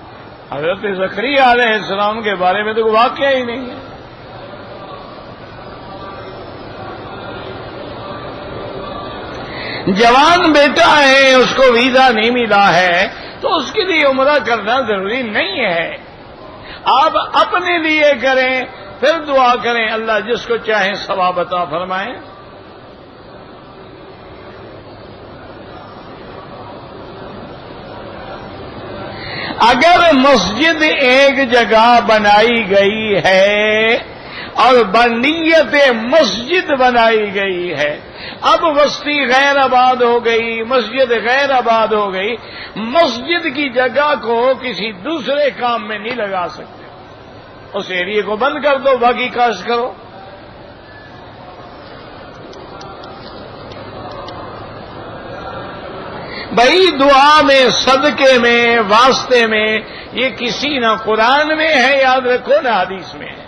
حضرت زکریا علیہ السلام کے بارے میں تو کوئی واقعہ ہی نہیں ہے. جوان بیٹا ہے، اس کو ویزا نہیں ملا ہے تو اس کے لیے عمرہ کرنا ضروری نہیں ہے. آپ اپنے لیے کریں، پھر دعا کریں اللہ جس کو چاہے ثواب عطا فرمائیں. اگر مسجد ایک جگہ بنائی گئی ہے اور بنیت مسجد بنائی گئی ہے، اب بستی غیر آباد ہو گئی، مسجد غیر آباد ہو گئی، مسجد کی جگہ کو کسی دوسرے کام میں نہیں لگا سکتے. اس ایریے کو بند کر دو، باقی کاشت کرو. بھائی دعا میں، صدقے میں، واسطے میں، یہ کسی نہ قرآن میں ہے یاد رکھو نہ حدیث میں ہے.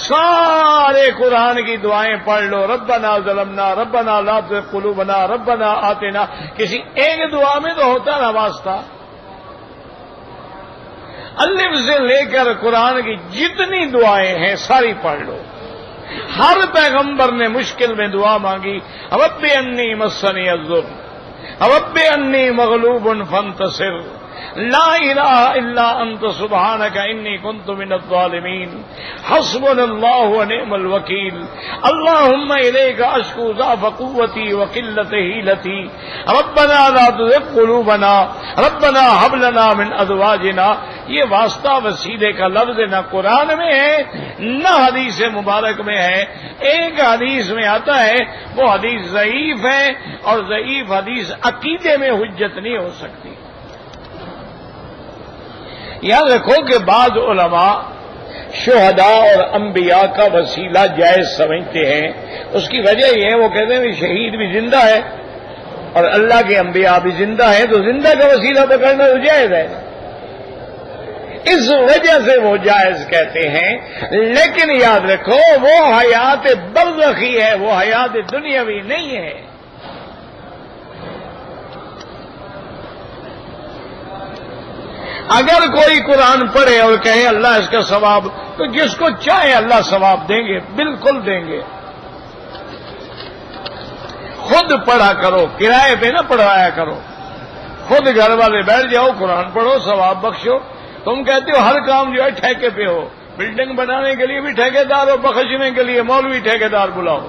سارے قرآن کی دعائیں پڑھ لو، ربنا ظلمنا، ربنا لا تزغ قلوبنا، ربنا آتنا، کسی ایک دعا میں تو ہوتا نا واسطہ۔ الف سے لے کر قرآن کی جتنی دعائیں ہیں ساری پڑھ لو۔ ہر پیغمبر نے مشکل میں دعا مانگی، رب انی مسنی الضر، رب انی مغلوب فانتصر، لا الہ الا انت سبحانک انی کنت من الظالمین، حسبنا اللہ ونعم الوکیل، اللہم الیک اشکو ضعف قوتی وقلت حیلتی، ربنا لا تزغ قلوبنا، ربنا هب لنا من ازواجنا۔ یہ واسطہ وسیلے کا لفظ نہ قرآن میں ہے نہ حدیث مبارک میں ہے۔ ایک حدیث میں آتا ہے، وہ حدیث ضعیف ہے، اور ضعیف حدیث عقیدے میں حجت نہیں ہو سکتی۔ یاد رکھو کہ بعض علماء شہداء اور انبیاء کا وسیلہ جائز سمجھتے ہیں۔ اس کی وجہ یہ ہے، وہ کہتے ہیں کہ شہید بھی زندہ ہے اور اللہ کے انبیاء بھی زندہ ہیں، تو زندہ کا وسیلہ پکڑنا تو جائز ہے، اس وجہ سے وہ جائز کہتے ہیں۔ لیکن یاد رکھو وہ حیات برزخی ہے، وہ حیات دنیاوی نہیں ہے۔ اگر کوئی قرآن پڑھے اور کہے اللہ اس کا ثواب، تو جس کو چاہے اللہ ثواب دیں گے، بالکل دیں گے۔ خود پڑھا کرو، کرائے پہ نہ پڑھایا کرو، خود گھر والے بیٹھ جاؤ، قرآن پڑھو، ثواب بخشو۔ تم کہتے ہو ہر کام جو ہے ٹھیکے پہ ہو، بلڈنگ بنانے کے لیے بھی ٹھیکے دار ہو، بخشنے کے لیے مولوی ٹھیکے دار بلاؤ،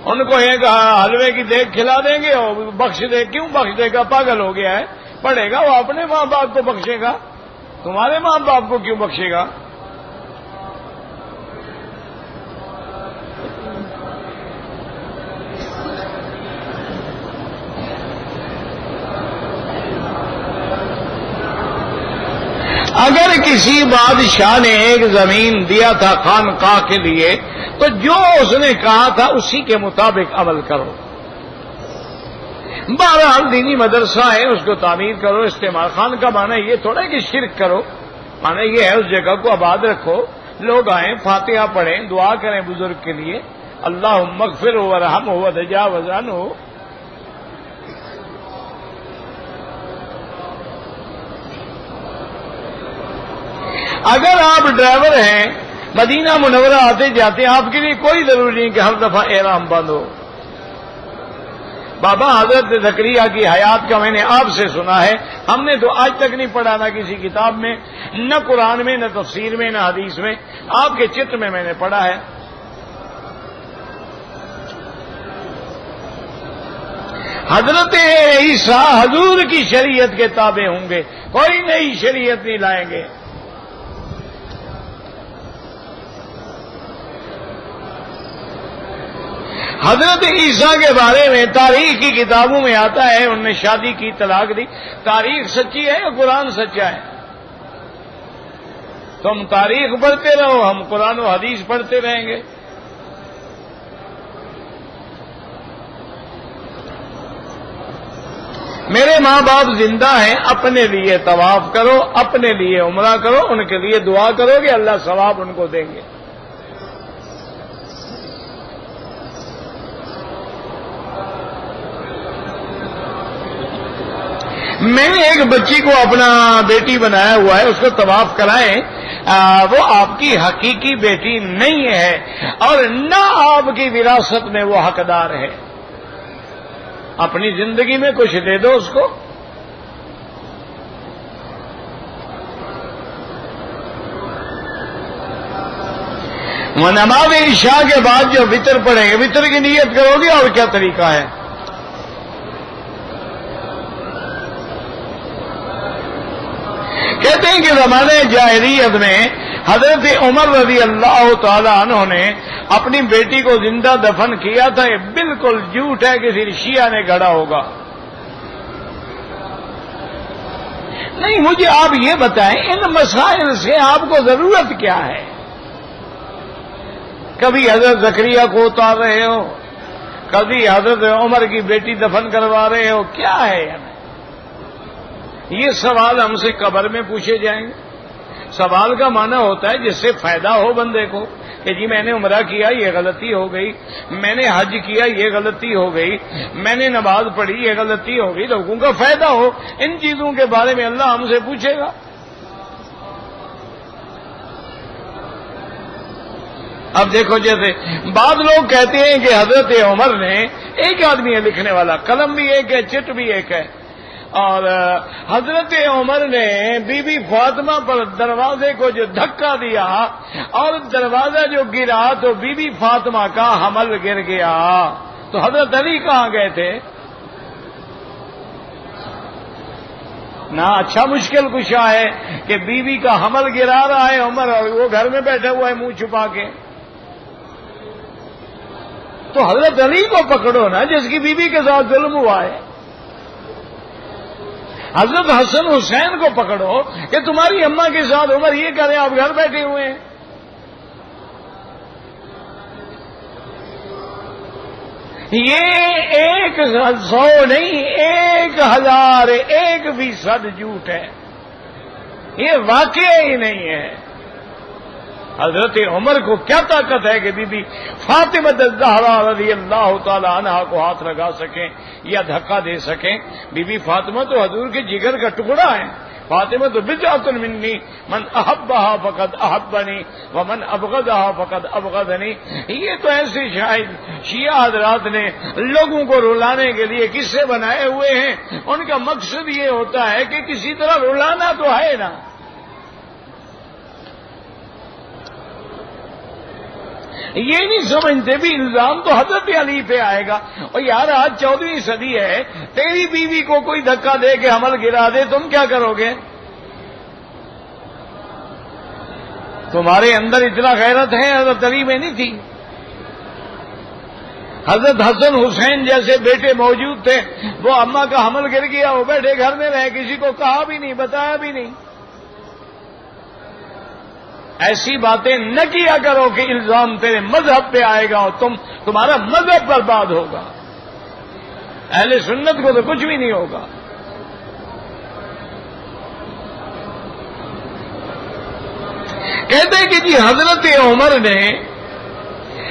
ان کو یہ کہا حلوے کی دیگ کھلا دیں گے اور بخش دے، کیوں بخش دے گا؟ پاگل ہو گیا ہے، پڑھے گا وہ اپنے ماں باپ کو بخشے گا، تمہارے ماں باپ کو کیوں بخشے گا؟ اگر کسی بادشاہ نے ایک زمین دیا تھا خانقاہ کے لیے، تو جو اس نے کہا تھا اسی کے مطابق عمل کرو۔ بہرحال دینی مدرسہ ہے، اس کو تعمیر کرو، استعمال۔ خان کا معنی یہ تھوڑا ہے کہ شرک کرو، معنی یہ ہے اس جگہ کو آباد رکھو، لوگ آئیں، فاتحہ پڑھیں، دعا کریں بزرگ کے لیے، اللہم اغفرہ ورحمہ وتجاوز عنہ۔ اگر آپ ڈرائیور ہیں، مدینہ منورہ آتے جاتے ہیں، آپ کے لیے کوئی ضروری نہیں کہ ہر دفعہ احرام بند ہو۔ بابا حضرت زکریا کی حیات کا میں نے آپ سے سنا ہے، ہم نے تو آج تک نہیں پڑھا، نہ کسی کتاب میں، نہ قرآن میں، نہ تفسیر میں، نہ حدیث میں، آپ کے چتر میں نے پڑھا ہے۔ حضرت عیسیٰ حضور کی شریعت کے تابع ہوں گے، کوئی نئی شریعت نہیں لائیں گے۔ حضرت عیسیٰ کے بارے میں تاریخ کی کتابوں میں آتا ہے، انہوں نے شادی کی، طلاق دی۔ تاریخ سچی ہے یا قرآن سچا ہے؟ تم تاریخ پڑھتے رہو، ہم قرآن و حدیث پڑھتے رہیں گے۔ میرے ماں باپ زندہ ہیں، اپنے لیے طواف کرو، اپنے لیے عمرہ کرو، ان کے لیے دعا کرو کہ اللہ ثواب ان کو دیں گے۔ میں نے ایک بچی کو اپنا بیٹی بنایا ہوا ہے، اس کو طواف کرائیں، وہ آپ کی حقیقی بیٹی نہیں ہے اور نہ آپ کی وراثت میں وہ حقدار ہے۔ اپنی زندگی میں کچھ دے دو اس کو۔ نماز عشاء کے بعد جو وتر پڑھیں گے، وتر کی نیت کرو گے، اور کیا طریقہ ہے؟ کہتے ہیں کہ زمانے جاہلیت میں حضرت عمر رضی اللہ تعالی عنہ نے اپنی بیٹی کو زندہ دفن کیا تھا۔ یہ بالکل جھوٹ ہے، کسی شیعہ نے گھڑا ہوگا۔ نہیں، مجھے آپ یہ بتائیں ان مسائل سے آپ کو ضرورت کیا ہے؟ کبھی حضرت زکریا کو اتار رہے ہو، کبھی حضرت عمر کی بیٹی دفن کروا رہے ہو، کیا ہے ہمیں؟ یہ سوال ہم سے قبر میں پوچھے جائیں گے۔ سوال کا معنی ہوتا ہے جس سے فائدہ ہو بندے کو۔ کہ جی میں نے عمرہ کیا یہ غلطی ہو گئی، میں نے حج کیا یہ غلطی ہو گئی، میں نے نماز پڑھی یہ غلطی ہو گئی، لوگوں کا فائدہ ہو، ان چیزوں کے بارے میں اللہ ہم سے پوچھے گا۔ اب دیکھو جیسے بعض لوگ کہتے ہیں کہ حضرت عمر نے، ایک آدمی ہے لکھنے والا، قلم بھی ایک ہے چٹ بھی ایک ہے، اور حضرت عمر نے بی بی فاطمہ پر دروازے کو جو دھکا دیا اور دروازہ جو گرا تو بی بی فاطمہ کا حمل گر گیا، تو حضرت علی کہاں گئے تھے؟ نہ اچھا مشکل کشا ہے کہ بی بی کا حمل گرا رہا ہے عمر اور وہ گھر میں بیٹھا ہوا ہے منہ چھپا کے، تو حضرت علی کو پکڑو نا جس کی بیوی کے ساتھ ظلم ہوا ہے، حضرت حسن حسین کو پکڑو کہ تمہاری اماں کے ساتھ عمر یہ کریں، آپ گھر بیٹھے ہوئے ہیں۔ یہ 100 نہیں 1000% جھوٹ ہے، یہ واقعہ ہی نہیں ہے۔ حضرت عمر کو کیا طاقت ہے کہ بی بی فاطمہ الزہرا رضی اللہ تعالی عنہا کو ہاتھ لگا سکیں یا دھکا دے سکیں؟ بی بی فاطمہ تو حضور کے جگر کا ٹکڑا ہے، فاطمہ تو بضعۃ منی من احبها فقد احبنی ومن ابغضها فقد ابغضنی۔ یہ تو ایسے شاید شیعہ حضرات نے لوگوں کو رلانے کے لیے قصے بنائے ہوئے ہیں، ان کا مقصد یہ ہوتا ہے کہ کسی طرح رلانا تو ہے نا۔ یہ نہیں سمجھتے بھی الزام تو حضرت علی پہ آئے گا، اور یار آج 14ویں صدی ہے، تیری بیوی کو کوئی دھکا دے کے حمل گرا دے، تم کیا کرو گے؟ تمہارے اندر اتنا غیرت ہے، حضرت علی میں نہیں تھی؟ حضرت حسن حسین جیسے بیٹے موجود تھے، وہ اماں کا حمل گر گیا، وہ بیٹھے گھر میں رہے، کسی کو کہا بھی نہیں، بتایا بھی نہیں۔ ایسی باتیں نہ کیا کرو کہ الزام تیرے مذہب پہ آئے گا اور تمہارا مذہب برباد ہوگا۔ اہل سنت کو تو کچھ بھی نہیں ہوگا۔ کہتے کہ جی حضرت عمر نے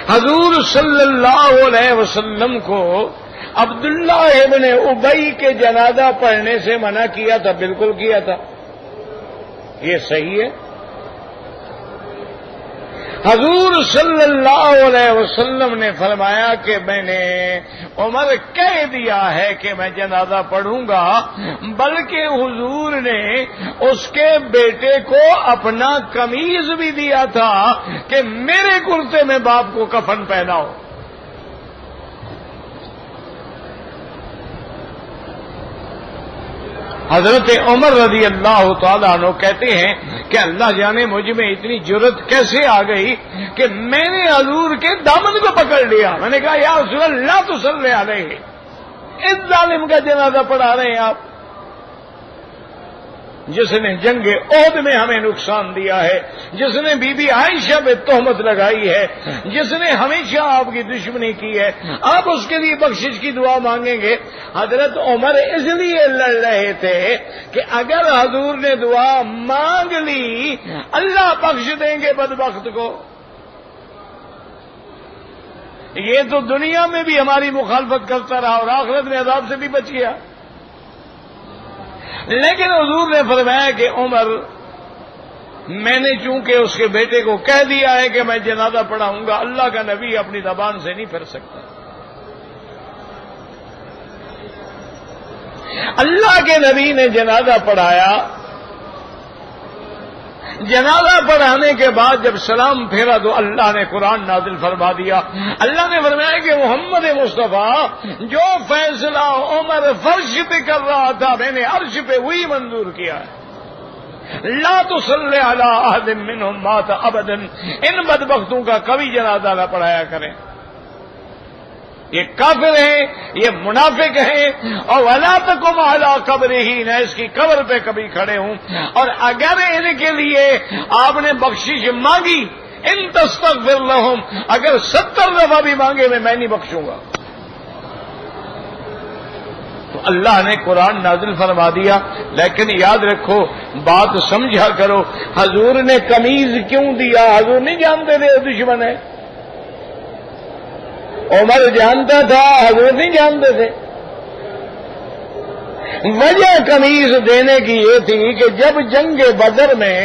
حضور صلی اللہ علیہ وسلم کو عبداللہ ابن ابی کے جنازہ پڑھنے سے منع کیا تھا، بالکل کیا تھا، یہ صحیح ہے۔ حضور صلی اللہ علیہ وسلم نے فرمایا کہ میں نے عمر کہہ دیا ہے کہ میں جنازہ پڑھوں گا، بلکہ حضور نے اس کے بیٹے کو اپنا قمیض بھی دیا تھا کہ میرے کرتے میں باپ کو کفن پہناؤ۔ حضرت عمر رضی اللہ تعالیٰ عنہ کہتے ہیں کہ اللہ جانے مجھ میں اتنی جرت کیسے آ گئی کہ میں نے حضور کے دامن کو پکڑ لیا، میں نے کہا یا رسول اللہ تصلی علیہ، اس ظالم کا جنازہ پڑھا رہے ہیں آپ، جس نے جنگ احد میں ہمیں نقصان دیا ہے، جس نے بی بی عائشہ پہ تہمت لگائی ہے، جس نے ہمیشہ آپ کی دشمنی کی ہے، آپ اس کے لیے بخشش کی دعا مانگیں گے؟ حضرت عمر اس لیے لڑ رہے تھے کہ اگر حضور نے دعا مانگ لی اللہ بخش دیں گے بدبخت کو۔ یہ تو دنیا میں بھی ہماری مخالفت کرتا رہا اور آخرت میں عذاب سے بھی بچ گیا، لیکن حضور نے فرمایا کہ عمر میں نے چونکہ اس کے بیٹے کو کہہ دیا ہے کہ میں جنازہ پڑھاؤں گا، اللہ کا نبی اپنی زبان سے نہیں پھر سکتا۔ اللہ کے نبی نے جنازہ پڑھایا، جنازہ پڑھانے کے بعد جب سلام پھیرا تو اللہ نے قرآن نازل فرما دیا۔ اللہ نے فرمایا کہ محمد مصطفیٰ جو فیصلہ عمر فرش پہ کر رہا تھا میں نے عرش پہ وہی منظور کیا ہے۔ لا تصلی علی احد منہم مات ابدا، ان بدبختوں کا کبھی جنازہ نہ پڑھایا کریں، یہ کافر ہیں، یہ منافق ہیں، اور ولا تقم علی قبرہ، نہ اس کی قبر پہ کبھی کھڑے ہوں، اور اگر ان کے لیے آپ نے بخشش مانگی ان تستغفر لہم، اگر 70 دفعہ بھی مانگے میں نہیں بخشوں گا۔ تو اللہ نے قرآن نازل فرما دیا. لیکن یاد رکھو، بات سمجھا کرو، حضور نے قمیض کیوں دیا؟ حضور نہیں جانتے تھے دشمن ہے. عمر جانتا تھا، حضور نہیں جانتے تھے. وجہ قمیض دینے کی یہ تھی کہ جب جنگ بدر میں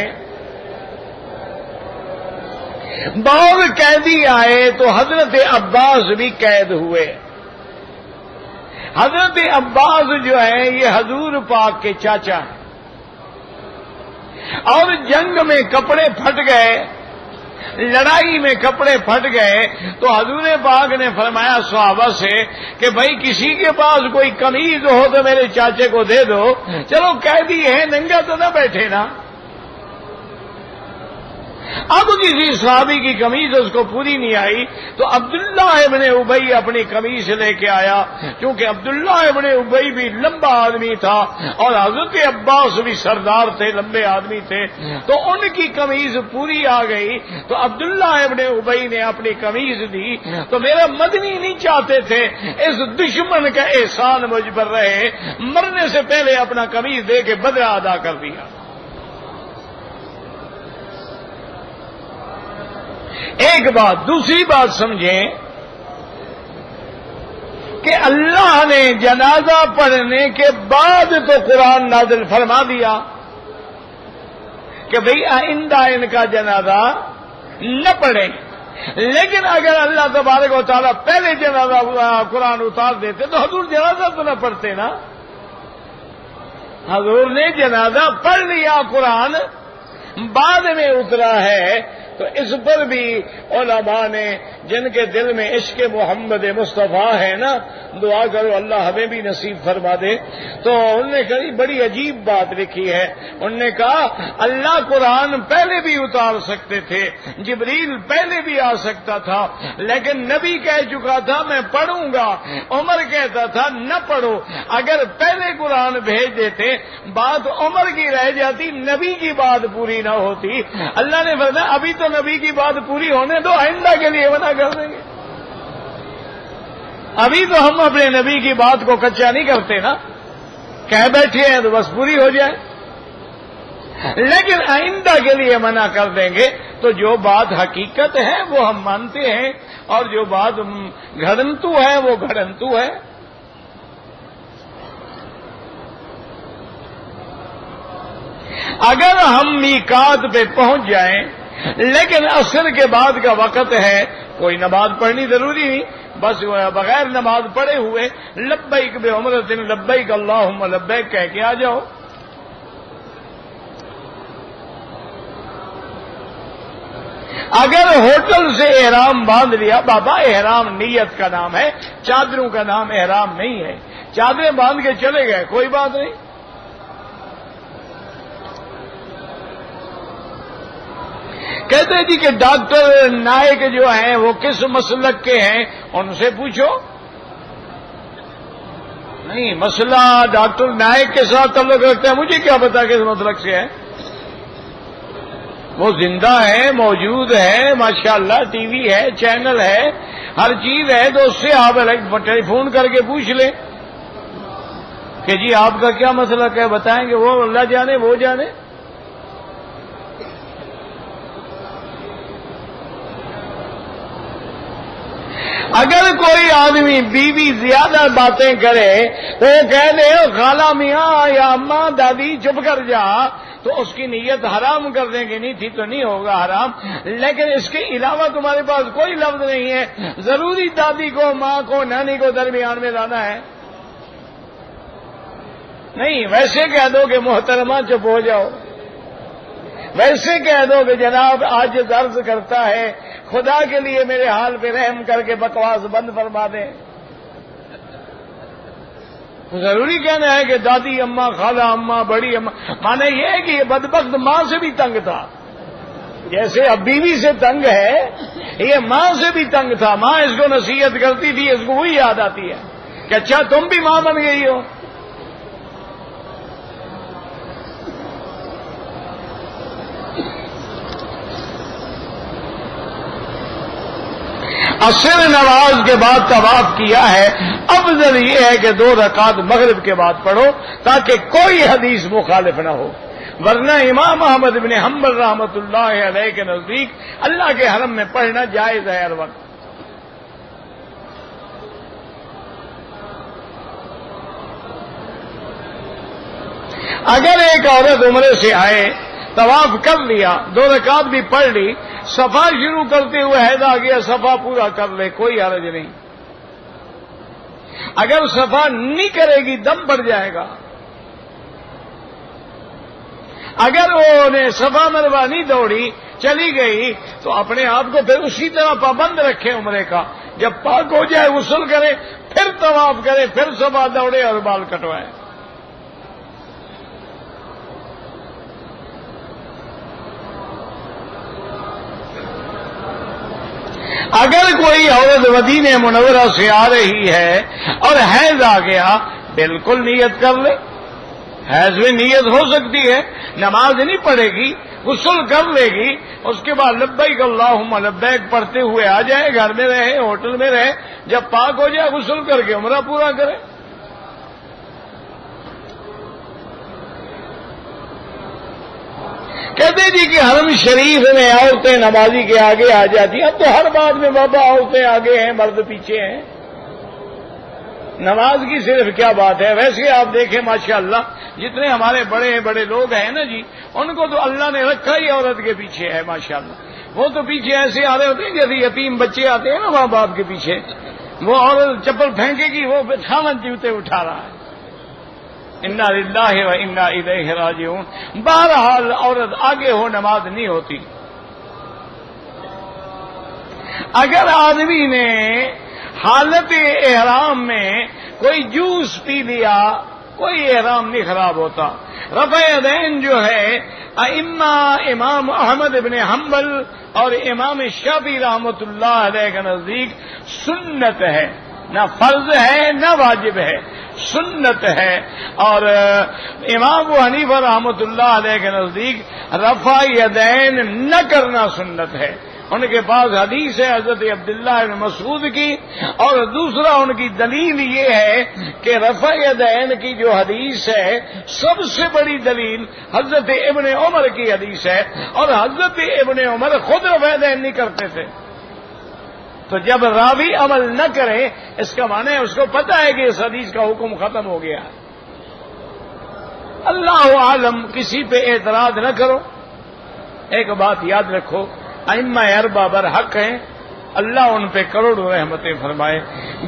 بہت قیدی آئے تو حضرت عباس بھی قید ہوئے. حضرت عباس جو ہیں یہ حضور پاک کے چاچا ہیں، اور جنگ میں کپڑے پھٹ گئے، لڑائی میں کپڑے پھٹ گئے تو حضور پاک نے فرمایا صحابہ سے کہ بھائی کسی کے پاس کوئی قمیض ہو تو میرے چاچے کو دے دو. چلو قیدی ہے، ننگا تو نہ بیٹھے نا. اب کسی صحابی کی قمیض اس کو پوری نہیں آئی تو عبداللہ ابن ابی اپنی قمیض لے کے آیا. کیونکہ عبداللہ ابن ابی بھی لمبا آدمی تھا اور حضرت عباس بھی سردار تھے، لمبے آدمی تھے، تو ان کی قمیض پوری آ گئی. تو عبداللہ ابن ابی نے اپنی قمیض دی. تو میرا مدنی نہیں چاہتے تھے اس دشمن کا احسان مجھ پر رہے، مرنے سے پہلے اپنا قمیض دے کے بدلہ ادا کر دیا. ایک بات. دوسری بات سمجھیں کہ اللہ نے جنازہ پڑھنے کے بعد تو قرآن نازل فرما دیا کہ بھئی آئندہ ان کا جنازہ نہ پڑھیں. لیکن اگر اللہ تبارک و تعالیٰ پہلے جنازہ قرآن اتار دیتے تو حضور جنازہ تو نہ پڑھتے نا. حضور نے جنازہ پڑھ لیا، قرآن بعد میں اترا ہے. تو اس پر بھی علماء نے، جن کے دل میں عشق محمد مصطفیٰ ہے نا، دعا کرو اللہ ہمیں بھی نصیب فرما دے، تو انہوں نے کہی بڑی عجیب بات لکھی ہے. انہوں نے کہا اللہ قرآن پہلے بھی اتار سکتے تھے، جبریل پہلے بھی آ سکتا تھا، لیکن نبی کہہ چکا تھا میں پڑھوں گا، عمر کہتا تھا نہ پڑھو. اگر پہلے قرآن بھیج دیتے بات عمر کی رہ جاتی، نبی کی بات پوری نہ ہوتی. اللہ نے فرمایا ابھی تو نبی کی بات پوری ہونے دو، آئندہ کے لیے منع کر دیں گے. ابھی تو ہم اپنے نبی کی بات کو کچا نہیں کرتے نا، کہہ بیٹھے ہیں تو بس پوری ہو جائے. لیکن آئندہ کے لیے منع کر دیں گے تو جو بات حقیقت ہے وہ ہم مانتے ہیں، اور جو بات گھڑنتو ہے وہ گھڑنتو ہے. اگر ہم میقات پہ پہنچ جائیں لیکن عصر کے بعد کا وقت ہے، کوئی نماز پڑھنی ضروری نہیں، بس بغیر نماز پڑھے ہوئے لبیک بعمرۃ لبیک اللہم لبیک کہہ کے آ جاؤ. اگر ہوٹل سے احرام باندھ لیا، بابا احرام نیت کا نام ہے، چادروں کا نام احرام نہیں ہے. چادریں باندھ کے چلے گئے کوئی بات نہیں. کہتے جی کہ ڈاکٹر نائک جو ہیں وہ کس مسلک کے ہیں، ان سے پوچھو. نہیں، مسئلہ ڈاکٹر نائک کے ساتھ تعلق رکھتا ہے، مجھے کیا پتا کس مسلک سے ہے. وہ زندہ ہے، موجود ہے، ماشاءاللہ ٹی وی ہے، چینل ہے، ہر چیز ہے، تو اس سے آپ ٹیلی فون کر کے پوچھ لیں کہ جی آپ کا کیا مسلک ہے، بتائیں گے. وہ اللہ جانے، وہ جانے. اگر کوئی آدمی بیوی زیادہ باتیں کرے تو وہ کہہ دے خالہ میاں یا اماں دادی چپ کر جا، تو اس کی نیت حرام کر دیں گے. نہیں تھی تو نہیں ہوگا حرام، لیکن اس کے علاوہ تمہارے پاس کوئی لفظ نہیں ہے. ضروری دادی کو، ماں کو، نانی کو درمیان میں لانا ہے؟ نہیں. ویسے کہہ دو کہ محترمہ چپ ہو جاؤ، ویسے کہہ دو کہ جناب آج درد کرتا ہے، خدا کے لیے میرے حال پہ رحم کر کے بکواس بند فرما دیں. ضروری کہنا ہے کہ دادی اماں، خالہ اماں، بڑی اماں. مانے یہ ہے کہ یہ بدبخت ماں سے بھی تنگ تھا، جیسے اب بیوی سے تنگ ہے، یہ ماں سے بھی تنگ تھا. ماں اس کو نصیحت کرتی تھی، اس کو وہی یاد آتی ہے کہ اچھا تم بھی ماں بن گئی ہو. عصر نماز کے بعد طواف کیا ہے، افضل یہ ہے کہ 2 رکعت مغرب کے بعد پڑھو تاکہ کوئی حدیث مخالف نہ ہو، ورنہ امام احمد بن حنبل رحمۃ اللہ علیہ کے نزدیک اللہ کے حرم میں پڑھنا جائز ہے ہر وقت۔ اگر ایک عورت عمرے سے آئے، طواف کر لیا، 2 رکعت بھی پڑھ لی، صفا شروع کرتے ہوئے حیض آ گیا، صفا پورا کر لے، کوئی حرج نہیں۔ اگر صفا نہیں کرے گی دم پڑ جائے گا۔ اگر وہ نے صفا مروا نہیں دوڑی، چلی گئی، تو اپنے آپ کو پھر اسی طرح پابند رکھے عمرے کا، جب پاک ہو جائے غسل کرے، پھر طواف کرے، پھر صفا دوڑے اور بال کٹوائے۔ اگر کوئی عورت مدینہ منورہ سے آ رہی ہے اور حیض آ گیا، بالکل نیت کر لے، حیض میں نیت ہو سکتی ہے، نماز نہیں پڑھے گی، غسل کر لے گی، اس کے بعد لبیک اللہم لبیک پڑھتے ہوئے آ جائے، گھر میں رہے، ہوٹل میں رہے، جب پاک ہو جائے غسل کر کے عمرہ پورا کرے۔ کہتے جی کہ حرم شریف میں عورتیں نمازی کے آگے آ جاتی ہیں، اب تو ہر بات میں بابا عورتیں آگے ہیں مرد پیچھے ہیں، نماز کی صرف کیا بات ہے؟ ویسے آپ دیکھیں ماشاءاللہ جتنے ہمارے بڑے بڑے لوگ ہیں نا جی، ان کو تو اللہ نے رکھا ہی عورت کے پیچھے ہے ماشاءاللہ۔ وہ تو پیچھے ایسے آ رہے ہوتے ہیں جیسے یتیم بچے آتے ہیں نا ماں باپ کے پیچھے، وہ عورت چپل پھینکے گی، وہ بچھاون جوتے اٹھا رہا ہے۔ انا للہ و انا الیہ راجعون۔ بہرحال عورت آگے ہو نماز نہیں ہوتی۔ اگر آدمی نے حالت احرام میں کوئی جوس پی لیا، کوئی احرام نہیں خراب ہوتا۔ رفع یدین جو ہے امام احمد بن حنبل اور امام شافعی رحمۃ اللہ علیہ کے نزدیک سنت ہے، نہ فرض ہے نہ واجب ہے، سنت ہے۔ اور امام ابو حنیفہ رحمۃ اللہ علیہ کے نزدیک رفع یدین نہ کرنا سنت ہے۔ ان کے پاس حدیث ہے حضرت عبداللہ بن مسعود کی، اور دوسرا ان کی دلیل یہ ہے کہ رفع یدین کی جو حدیث ہے سب سے بڑی دلیل حضرت ابن عمر کی حدیث ہے، اور حضرت ابن عمر خود رفع یدین نہیں کرتے تھے۔ تو جب راوی عمل نہ کرے اس کا معنی ہے اس کو پتہ ہے کہ اس حدیث کا حکم ختم ہو گیا۔ اللہ عالم، کسی پہ اعتراض نہ کرو۔ ایک بات یاد رکھو، ائمہ اربعہ برحق ہیں، اللہ ان پہ کروڑوں رحمتیں فرمائے۔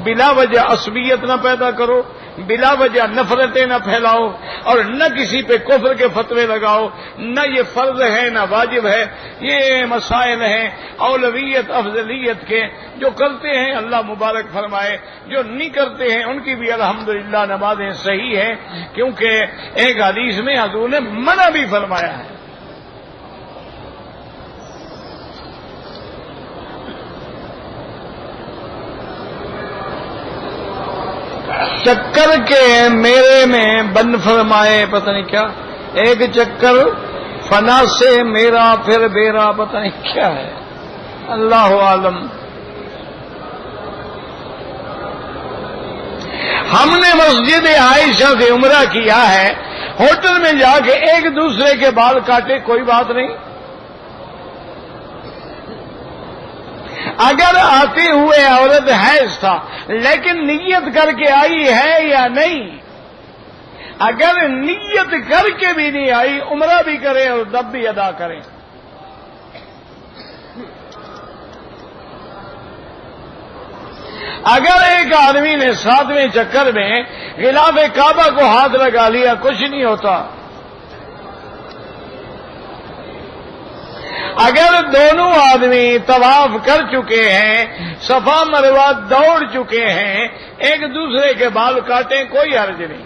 بلا وجہ عصبیت نہ پیدا کرو، بلا وجہ نفرتیں نہ پھیلاؤ، اور نہ کسی پہ کفر کے فتوے لگاؤ۔ نہ یہ فرض ہے نہ واجب ہے، یہ مسائل ہیں اولویت افضلیت کے۔ جو کرتے ہیں اللہ مبارک فرمائے، جو نہیں کرتے ہیں ان کی بھی الحمدللہ نمازیں صحیح ہیں، کیونکہ ایک حدیث میں حضور نے منع بھی فرمایا ہے۔ چکر کے میرے میں بند فرمائے، پتہ نہیں کیا، ایک چکر فنا سے میرا پھر بیرا، پتہ نہیں کیا ہے، اللہ عالم۔ ہم نے مسجد عائشہ سے عمرہ کیا ہے، ہوٹل میں جا کے ایک دوسرے کے بال کاٹے، کوئی بات نہیں۔ اگر آتے ہوئے عورت حیض تھا لیکن نیت کر کے آئی ہے یا نہیں، اگر نیت کر کے بھی نہیں آئی عمرہ بھی کرے اور دب بھی ادا کرے۔ اگر ایک آدمی نے 7ویں چکر میں غلاف کعبہ کو ہاتھ لگا لیا، کچھ نہیں ہوتا۔ اگر دونوں آدمی طواف کر چکے ہیں، صفا مروہ دوڑ چکے ہیں، ایک دوسرے کے بال کاٹیں، کوئی حرج نہیں۔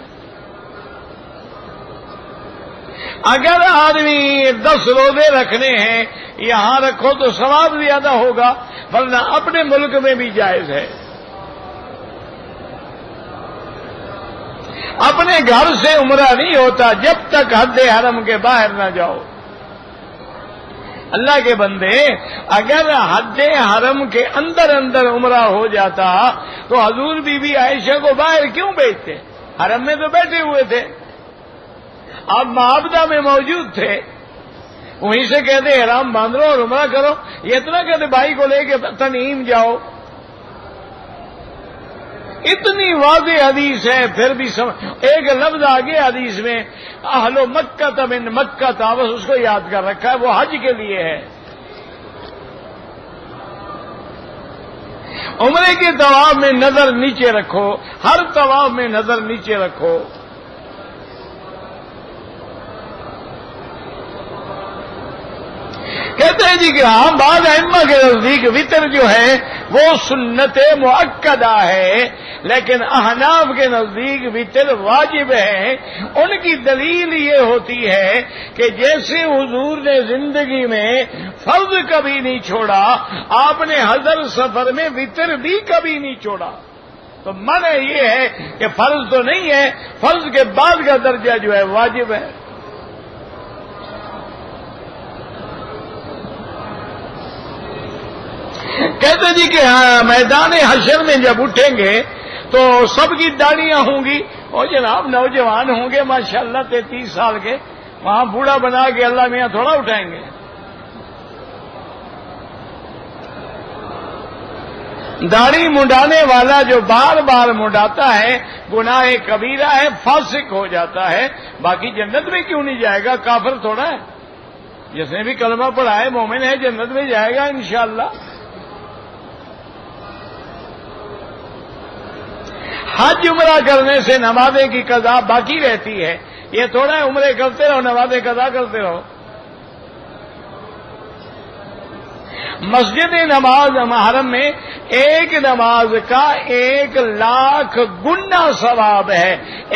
اگر آدمی 10 روزے رکھنے ہیں، یہاں رکھو تو ثواب زیادہ ہوگا، ورنہ اپنے ملک میں بھی جائز ہے۔ اپنے گھر سے عمرہ نہیں ہوتا جب تک حد حرم کے باہر نہ جاؤ۔ اللہ کے بندے، اگر حد حرم کے اندر اندر عمرہ ہو جاتا تو حضور بی بی عائشہ کو باہر کیوں بھیجتے؟ حرم میں تو بیٹھے ہوئے تھے، آپ معابدہ میں موجود تھے، وہیں سے کہتے احرام باندھ لو اور عمرہ کرو، یہ اتنا کہتے بھائی کو لے کے تنعیم جاؤ۔ اتنی واضح حدیث ہے، پھر بھی ایک لفظ آگے حدیث میں اہل مکہ من مکہ تھا، بس اس کو یاد کر رکھا ہے، وہ حج کے لیے ہے۔ عمرے کے طواف میں نظر نیچے رکھو، ہر طواف میں نظر نیچے رکھو۔ کہتے ہیں جی کہ ہاں بعض ائمہ کے نزدیک وطر جو ہے وہ سنت مؤکدہ ہے، لیکن احناف کے نزدیک وطر واجب ہے۔ ان کی دلیل یہ ہوتی ہے کہ جیسے حضور نے زندگی میں فرض کبھی نہیں چھوڑا، آپ نے حضر سفر میں وطر بھی کبھی نہیں چھوڑا، تو معنی یہ ہے کہ فرض تو نہیں ہے، فرض کے بعد کا درجہ جو ہے واجب ہے۔ کہتے جی کہ میدان حشر میں جب اٹھیں گے تو سب کی داڑیاں ہوں گی، اور جناب نوجوان ہوں گے ماشاءاللہ 33 سال کے، وہاں بوڑھا بنا کے اللہ میاں تھوڑا اٹھائیں گے۔ داڑھی منڈانے والا جو بار بار منڈاتا ہے گناہ کبیرہ ہے، فاسق ہو جاتا ہے، باقی جنت میں کیوں نہیں جائے گا؟ کافر تھوڑا ہے، جس نے بھی کلمہ پڑھا ہے مومن ہے، جنت میں جائے گا انشاءاللہ۔ حج عمرہ کرنے سے نمازیں کی قضا باقی رہتی ہے، یہ تھوڑا ہے عمرے کرتے رہو نمازیں قضا کرتے رہو۔ مسجد نماز حرم میں ایک نماز کا 1,00,000 گنا ثواب ہے،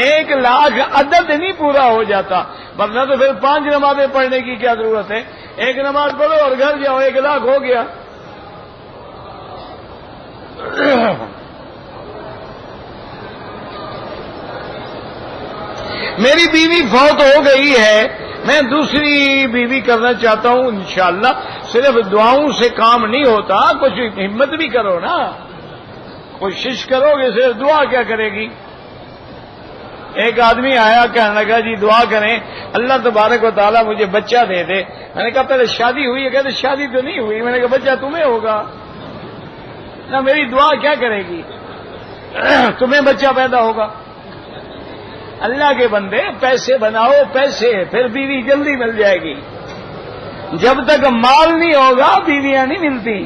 1,00,000 عدد نہیں پورا ہو جاتا، ورنہ تو پھر 5 نمازیں پڑھنے کی کیا ضرورت ہے؟ ایک نماز پڑھو اور گھر جاؤ، 1,00,000 ہو گیا۔ میری بیوی فوت ہو گئی ہے، میں دوسری بیوی کرنا چاہتا ہوں انشاءاللہ، صرف دعاؤں سے کام نہیں ہوتا، کچھ ہمت بھی کرو نا، کوشش کرو گے، صرف دعا کیا کرے گی؟ ایک آدمی آیا کہنے لگا جی دعا کریں اللہ تبارک و تعالیٰ مجھے بچہ دے دے۔ میں نے کہا پہلے شادی ہوئی ہے؟ کہتے شادی تو نہیں ہوئی۔ میں نے کہا بچہ تمہیں ہوگا نہ، میری دعا کیا کرے گی؟ تمہیں بچہ پیدا ہوگا۔ اللہ کے بندے پیسے بناؤ، پیسے، پھر بیوی جلدی مل جائے گی۔ جب تک مال نہیں ہوگا بیویاں نہیں ملتی،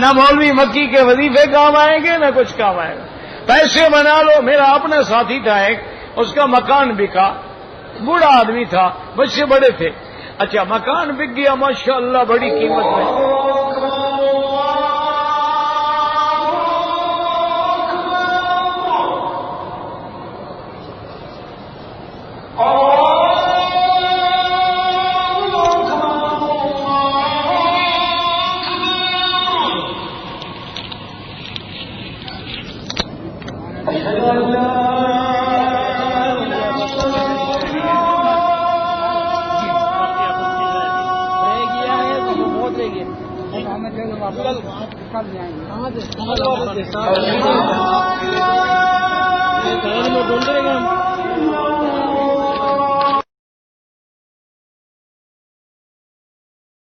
نہ مولوی مکی کے وظیفے کام آئیں گے نہ کچھ کام آئے گا۔ پیسے بنا لو۔ میرا اپنا ساتھی تھا ایک، اس کا مکان بکا، بوڑھا آدمی تھا، بچے بڑے تھے، اچھا مکان بک گیا ماشاءاللہ بڑی قیمت میں، میں